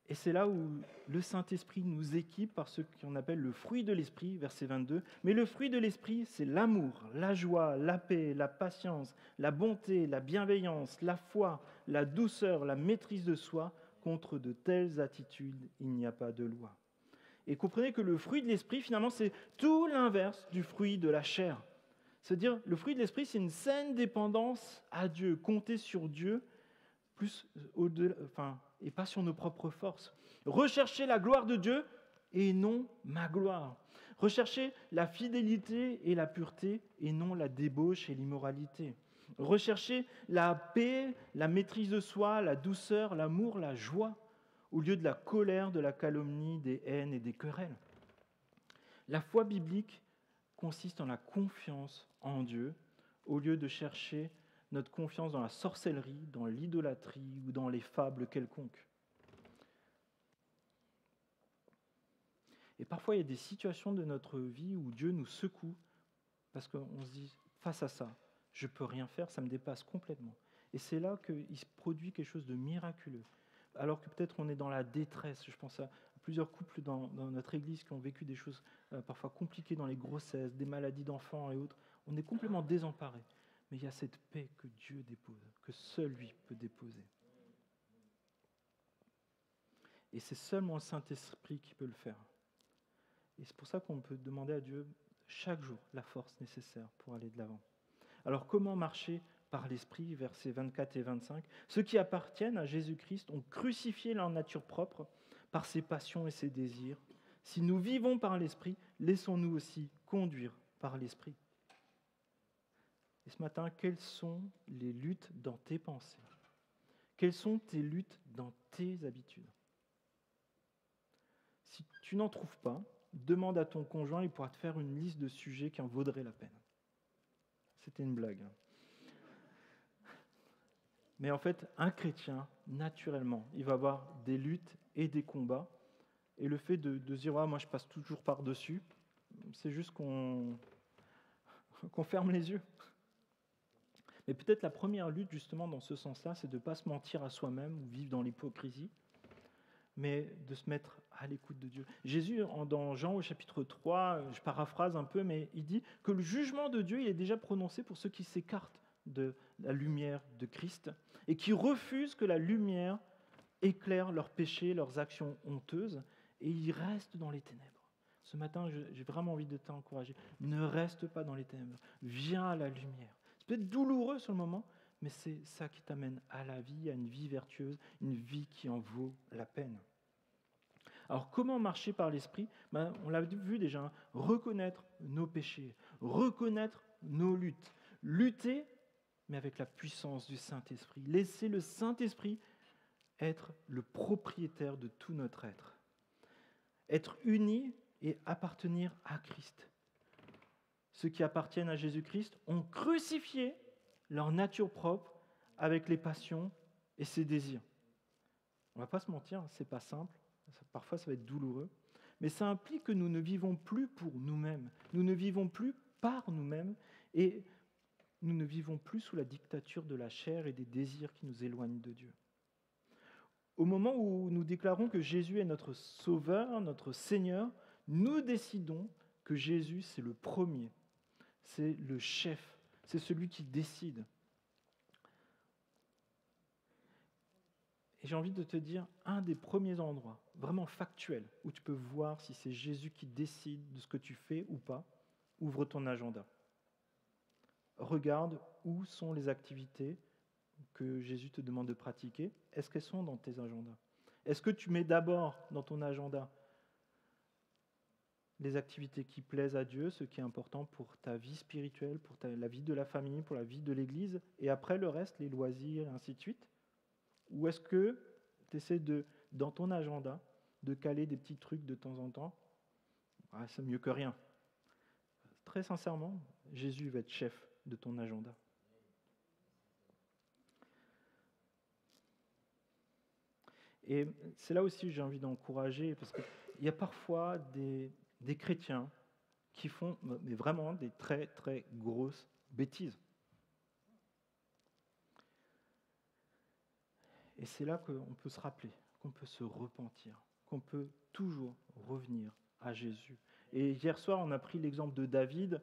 Et c'est là où le Saint-Esprit nous équipe par ce qu'on appelle le fruit de l'Esprit, verset 22. Mais le fruit de l'Esprit, c'est l'amour, la joie, la paix, la patience, la bonté, la bienveillance, la foi, la douceur, la maîtrise de soi. Contre de telles attitudes, il n'y a pas de loi. Et comprenez que le fruit de l'Esprit, finalement, c'est tout l'inverse du fruit de la chair. C'est-à-dire, le fruit de l'Esprit, c'est une saine dépendance à Dieu, compter sur Dieu, plus et pas sur nos propres forces. Rechercher la gloire de Dieu et non ma gloire. Recherchez la fidélité et la pureté et non la débauche et l'immoralité. Recherchez la paix, la maîtrise de soi, la douceur, l'amour, la joie, au lieu de la colère, de la calomnie, des haines et des querelles. La foi biblique consiste en la confiance en Dieu, au lieu de chercher notre confiance dans la sorcellerie, dans l'idolâtrie ou dans les fables quelconques. Et parfois, il y a des situations de notre vie où Dieu nous secoue parce qu'on se dit, face à ça, je ne peux rien faire, ça me dépasse complètement. Et c'est là qu'il se produit quelque chose de miraculeux. Alors que peut-être on est dans la détresse. Je pense à plusieurs couples dans notre église qui ont vécu des choses parfois compliquées dans les grossesses, des maladies d'enfants et autres. On est complètement désemparés. Mais il y a cette paix que Dieu dépose, que seul lui peut déposer. Et c'est seulement le Saint-Esprit qui peut le faire. Et c'est pour ça qu'on peut demander à Dieu chaque jour la force nécessaire pour aller de l'avant. Alors comment marcher par l'Esprit, versets 24 et 25 ? Ceux qui appartiennent à Jésus-Christ ont crucifié leur nature propre par ses passions et ses désirs. Si nous vivons par l'Esprit, laissons-nous aussi conduire par l'Esprit. Et ce matin, quelles sont les luttes dans tes pensées ? Quelles sont tes luttes dans tes habitudes ? Si tu n'en trouves pas, demande à ton conjoint, il pourra te faire une liste de sujets qui en vaudraient la peine. C'était une blague. Mais en fait, un chrétien, naturellement, il va avoir des luttes et des combats. Et le fait de se dire, moi je passe toujours par-dessus, c'est juste qu'on ferme les yeux. Mais peut-être la première lutte, justement, dans ce sens-là, c'est de ne pas se mentir à soi-même ou vivre dans l'hypocrisie, mais de se mettre à l'écoute de Dieu. Jésus, dans Jean au chapitre 3, je paraphrase un peu, mais il dit que le jugement de Dieu il est déjà prononcé pour ceux qui s'écartent de la lumière de Christ et qui refusent que la lumière éclaire leurs péchés, leurs actions honteuses, et ils restent dans les ténèbres. Ce matin, j'ai vraiment envie de t'encourager. Ne reste pas dans les ténèbres. Viens à la lumière. C'est peut-être douloureux sur le moment, mais c'est ça qui t'amène à la vie, à une vie vertueuse, une vie qui en vaut la peine. Alors, comment marcher par l'Esprit ? On l'a vu déjà, reconnaître nos péchés, reconnaître nos luttes, lutter, mais avec la puissance du Saint-Esprit. Laisser le Saint-Esprit être le propriétaire de tout notre être. Être unis et appartenir à Christ. Ceux qui appartiennent à Jésus-Christ ont crucifié leur nature propre avec les passions et ses désirs. On ne va pas se mentir, ce n'est pas simple, parfois ça va être douloureux, mais ça implique que nous ne vivons plus pour nous-mêmes, nous ne vivons plus par nous-mêmes et nous ne vivons plus sous la dictature de la chair et des désirs qui nous éloignent de Dieu. Au moment où nous déclarons que Jésus est notre Sauveur, notre Seigneur, nous décidons que Jésus, c'est le premier, c'est le chef, c'est celui qui décide. Et j'ai envie de te dire, un des premiers endroits, vraiment factuels, où tu peux voir si c'est Jésus qui décide de ce que tu fais ou pas, ouvre ton agenda. Regarde où sont les activités que Jésus te demande de pratiquer. Est-ce qu'elles sont dans tes agendas ? Est-ce que tu mets d'abord dans ton agenda les activités qui plaisent à Dieu, ce qui est important pour ta vie spirituelle, pour la vie de la famille, pour la vie de l'Église, et après le reste, les loisirs, et ainsi de suite ? Ou est-ce que tu essaies dans ton agenda de caler des petits trucs de temps en temps ? C'est mieux que rien. Très sincèrement, Jésus va être chef de ton agenda. Et c'est là aussi que j'ai envie d'encourager, parce qu'il y a parfois des chrétiens qui font mais vraiment des très très grosses bêtises. Et c'est là qu'on peut se rappeler, qu'on peut se repentir, qu'on peut toujours revenir à Jésus. Et hier soir, on a pris l'exemple de David,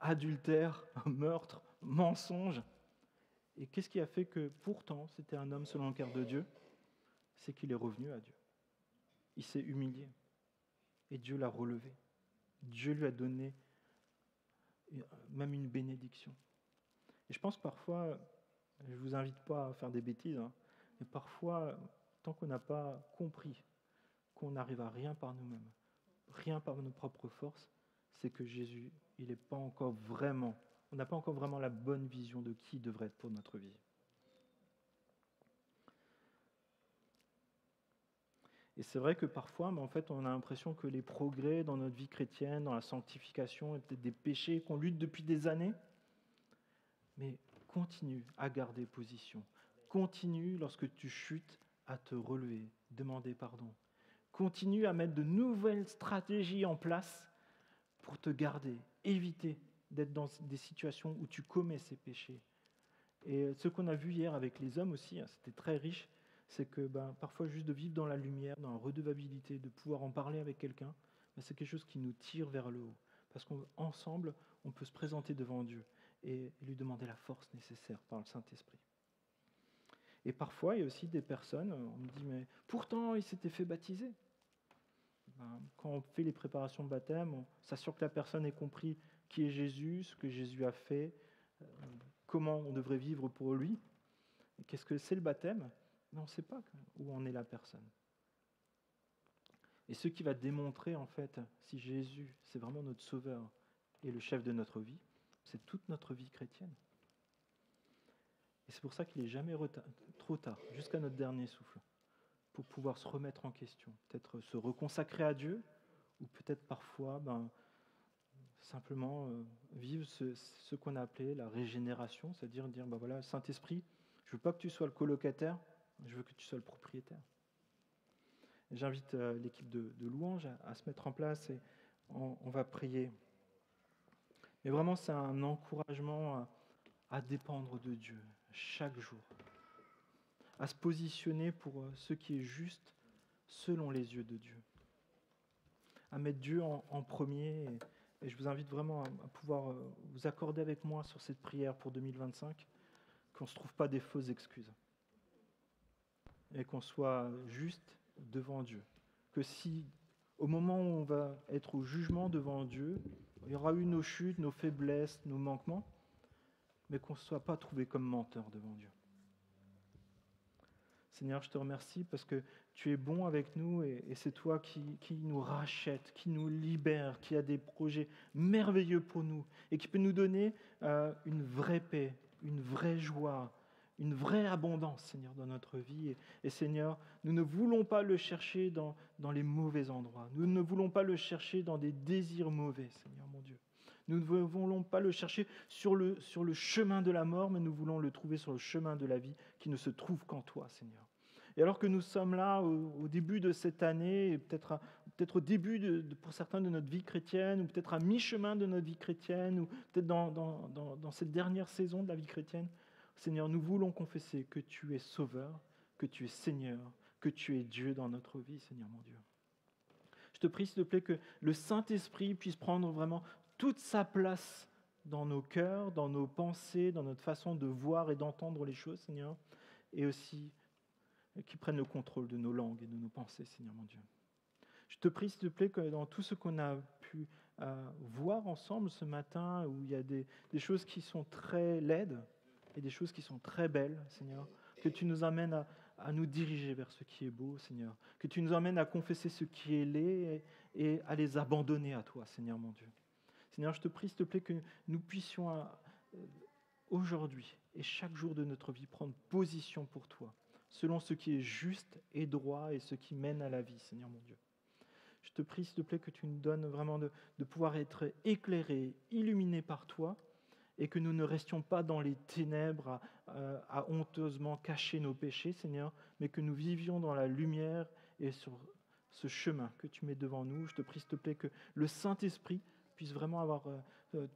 adultère, meurtre, mensonge. Et qu'est-ce qui a fait que pourtant c'était un homme selon le cœur de Dieu ? C'est qu'il est revenu à Dieu. Il s'est humilié. Et Dieu l'a relevé. Dieu lui a donné même une bénédiction. Et je pense que parfois, je ne vous invite pas à faire des bêtises, mais parfois, tant qu'on n'a pas compris qu'on n'arrive à rien par nous-mêmes, rien par nos propres forces, c'est que Jésus, il n'est pas encore vraiment, on n'a pas encore vraiment la bonne vision de qui il devrait être pour notre vie. Et c'est vrai que parfois, en fait, on a l'impression que les progrès dans notre vie chrétienne, dans la sanctification, et peut-être des péchés qu'on lutte depuis des années, mais continue à garder position. Continue, lorsque tu chutes, à te relever, demander pardon. Continue à mettre de nouvelles stratégies en place pour te garder, éviter d'être dans des situations où tu commets ces péchés. Et ce qu'on a vu hier avec les hommes aussi, c'était très riche, c'est que parfois juste de vivre dans la lumière, dans la redevabilité, de pouvoir en parler avec quelqu'un, c'est quelque chose qui nous tire vers le haut. Parce qu'ensemble, on peut se présenter devant Dieu et lui demander la force nécessaire par le Saint-Esprit. Et parfois, il y a aussi des personnes, on me dit, mais pourtant, il s'était fait baptiser. Quand on fait les préparations de baptême, on s'assure que la personne ait compris qui est Jésus, ce que Jésus a fait, comment on devrait vivre pour lui. Et qu'est-ce que c'est le baptême ? Mais on ne sait pas où en est la personne. Et ce qui va démontrer, en fait, si Jésus, c'est vraiment notre sauveur et le chef de notre vie, c'est toute notre vie chrétienne. Et c'est pour ça qu'il n'est jamais trop tard, jusqu'à notre dernier souffle, pour pouvoir se remettre en question, peut-être se reconsacrer à Dieu, ou peut-être parfois simplement vivre ce qu'on a appelé la régénération, c'est-à-dire dire, voilà, Saint-Esprit, je ne veux pas que tu sois le colocataire, je veux que tu sois le propriétaire. Et j'invite l'équipe de louange à se mettre en place et on va prier. Mais vraiment, c'est un encouragement à dépendre de Dieu chaque jour, à se positionner pour ce qui est juste selon les yeux de Dieu, à mettre Dieu en premier. Et je vous invite vraiment à pouvoir vous accorder avec moi sur cette prière pour 2025, qu'on ne se trouve pas des fausses excuses et qu'on soit juste devant Dieu. Que si, au moment où on va être au jugement devant Dieu, il y aura eu nos chutes, nos faiblesses, nos manquements, mais qu'on ne soit pas trouvé comme menteur devant Dieu. Seigneur, je te remercie parce que tu es bon avec nous et c'est toi qui nous rachète, qui nous libère, qui a des projets merveilleux pour nous et qui peut nous donner une vraie paix, une vraie joie, une vraie abondance, Seigneur, dans notre vie. Et Seigneur, nous ne voulons pas le chercher dans les mauvais endroits. Nous ne voulons pas le chercher dans des désirs mauvais, Seigneur mon Dieu. Nous ne voulons pas le chercher sur le chemin de la mort, mais nous voulons le trouver sur le chemin de la vie qui ne se trouve qu'en toi, Seigneur. Et alors que nous sommes là au début de cette année, et peut-être au début pour certains de notre vie chrétienne, ou peut-être à mi-chemin de notre vie chrétienne, ou peut-être dans cette dernière saison de la vie chrétienne, Seigneur, nous voulons confesser que tu es Sauveur, que tu es Seigneur, que tu es Dieu dans notre vie, Seigneur mon Dieu. Je te prie, s'il te plaît, que le Saint-Esprit puisse prendre vraiment toute sa place dans nos cœurs, dans nos pensées, dans notre façon de voir et d'entendre les choses, Seigneur, et aussi qu'il prenne le contrôle de nos langues et de nos pensées, Seigneur mon Dieu. Je te prie, s'il te plaît, que dans tout ce qu'on a pu voir ensemble ce matin, où il y a des choses qui sont très laides, et des choses qui sont très belles, Seigneur, que tu nous amènes à nous diriger vers ce qui est beau, Seigneur, que tu nous amènes à confesser ce qui est laid et à les abandonner à toi, Seigneur mon Dieu. Seigneur, je te prie, s'il te plaît, que nous puissions aujourd'hui et chaque jour de notre vie prendre position pour toi, selon ce qui est juste et droit et ce qui mène à la vie, Seigneur mon Dieu. Je te prie, s'il te plaît, que tu nous donnes vraiment de pouvoir être éclairés, illuminés par toi, et que nous ne restions pas dans les ténèbres à honteusement cacher nos péchés, Seigneur, mais que nous vivions dans la lumière et sur ce chemin que tu mets devant nous. Je te prie, s'il te plaît, que le Saint-Esprit puisse vraiment avoir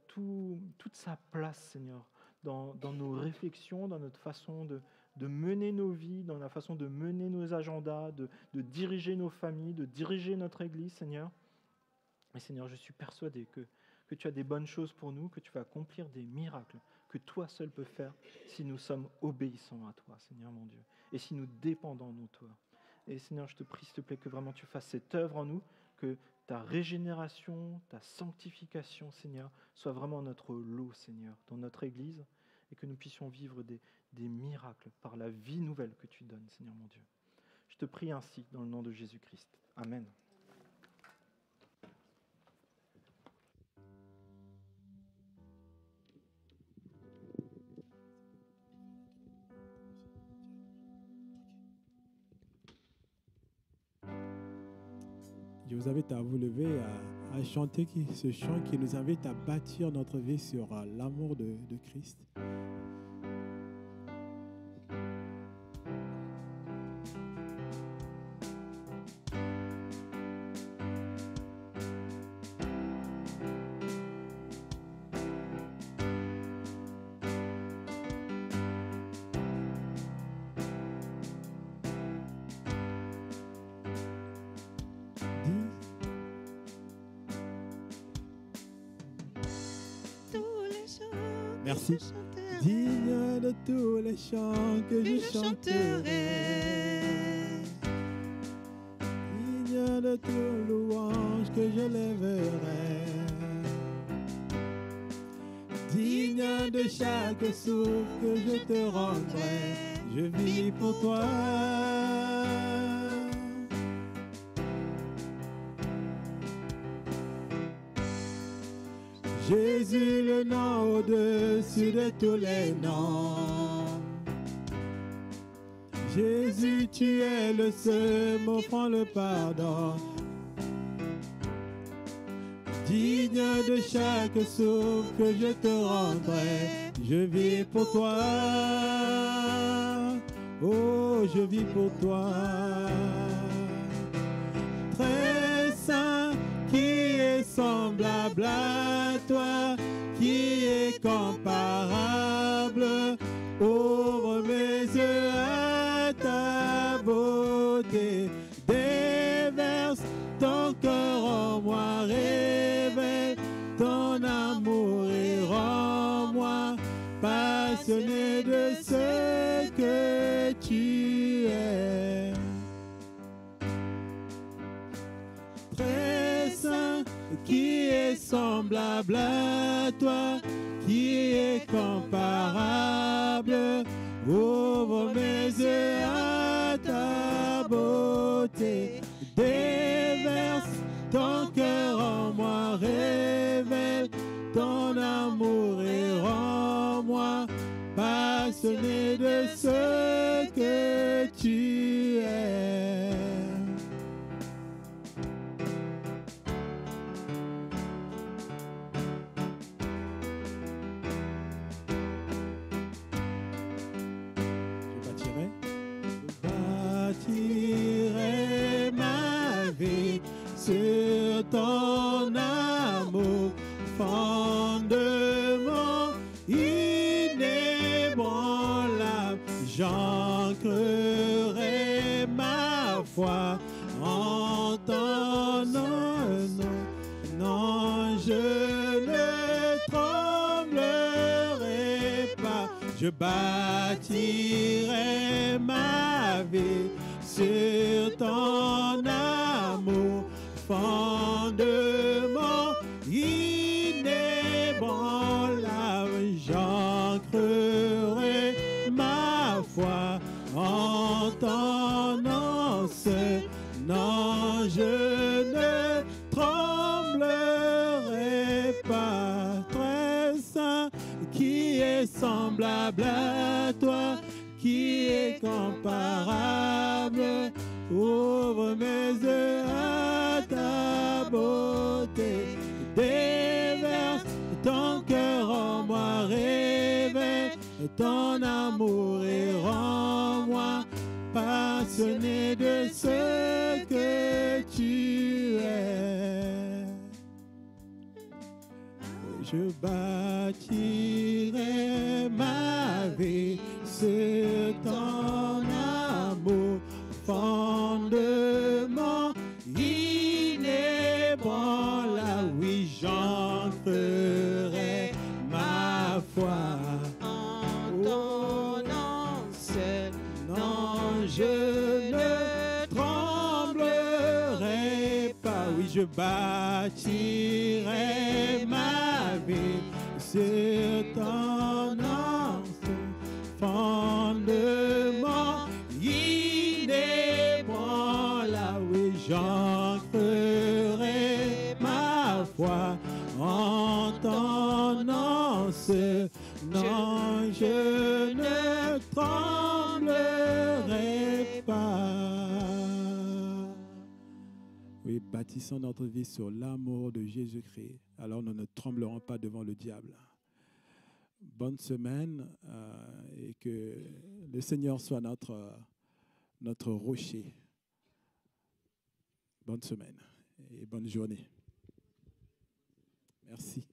toute sa place, Seigneur, dans nos réflexions, dans notre façon de mener nos vies, dans la façon de mener nos agendas, de diriger nos familles, de diriger notre Église, Seigneur. Et Seigneur, je suis persuadé que tu as des bonnes choses pour nous, que tu vas accomplir des miracles que toi seul peux faire si nous sommes obéissants à toi, Seigneur mon Dieu, et si nous dépendons de toi. Et Seigneur, je te prie, s'il te plaît, que vraiment tu fasses cette œuvre en nous, que ta régénération, ta sanctification, Seigneur, soit vraiment notre lot, Seigneur, dans notre Église, et que nous puissions vivre des miracles par la vie nouvelle que tu donnes, Seigneur mon Dieu. Je te prie ainsi, dans le nom de Jésus-Christ. Amen. Je vous invite à vous lever, à chanter ce chant qui nous invite à bâtir notre vie sur l'amour de Christ. Merci. Digne de tous les chants que je chanterai, digne de tout louange que je lèverai, digne de chaque souffle que je te rendrai, je vis pour toi. Jésus, le nom au-dessus de tous les noms. Jésus, tu es le seul m'offrant le pardon. Digne de chaque souffle que je te rendrai, je vis pour toi. Oh, je vis pour toi. Très saint, qui est semblable à toi, qui est comparable. Ouvre mes yeux à ta beauté, déverse ton cœur en moi, révèle ton amour et rends-moi passionné de ce que tu es. Très saint, qui est semblable à toi, qui est comparable. Ouvre mes yeux à ta beauté, déverse ton cœur en moi, révèle ton amour et rends-moi passionné de ce que tu es. Je bâtirai ma vie sur ton amour, fondement inébranlable. J'ancrerai ma foi en ton nom. Non, je ne tremblerai pas. Je bâtirai ma vie sur ton amour, fondement inébranlable. J'ancrerai ma foi en ton nom seul. Non, je ne tremblerai pas. Très saint, qui est semblable à toi, qui est comparable. Ouvre mes yeux à ta beauté, déverse ton cœur en moi, révèle ton amour et rends-moi passionné de ce que tu es. Je bâtirai ma vie sur ton amour, fondement inébranlable. Oui, j'ancrerai ma foi En ton nom seul, non, je ne tremblerai pas. Oui, je bâtirai ma vie sur ton nom, fondement inébranlable. Oui, j'ancrerai ma foi en ton nom seul. Non, je ne tremblerai pas. Oui, bâtissons notre vie sur l'amour de Jésus-Christ. Alors nous ne tremblerons pas devant le diable. Bonne semaine et que le Seigneur soit notre rocher. Bonne semaine et bonne journée. Merci.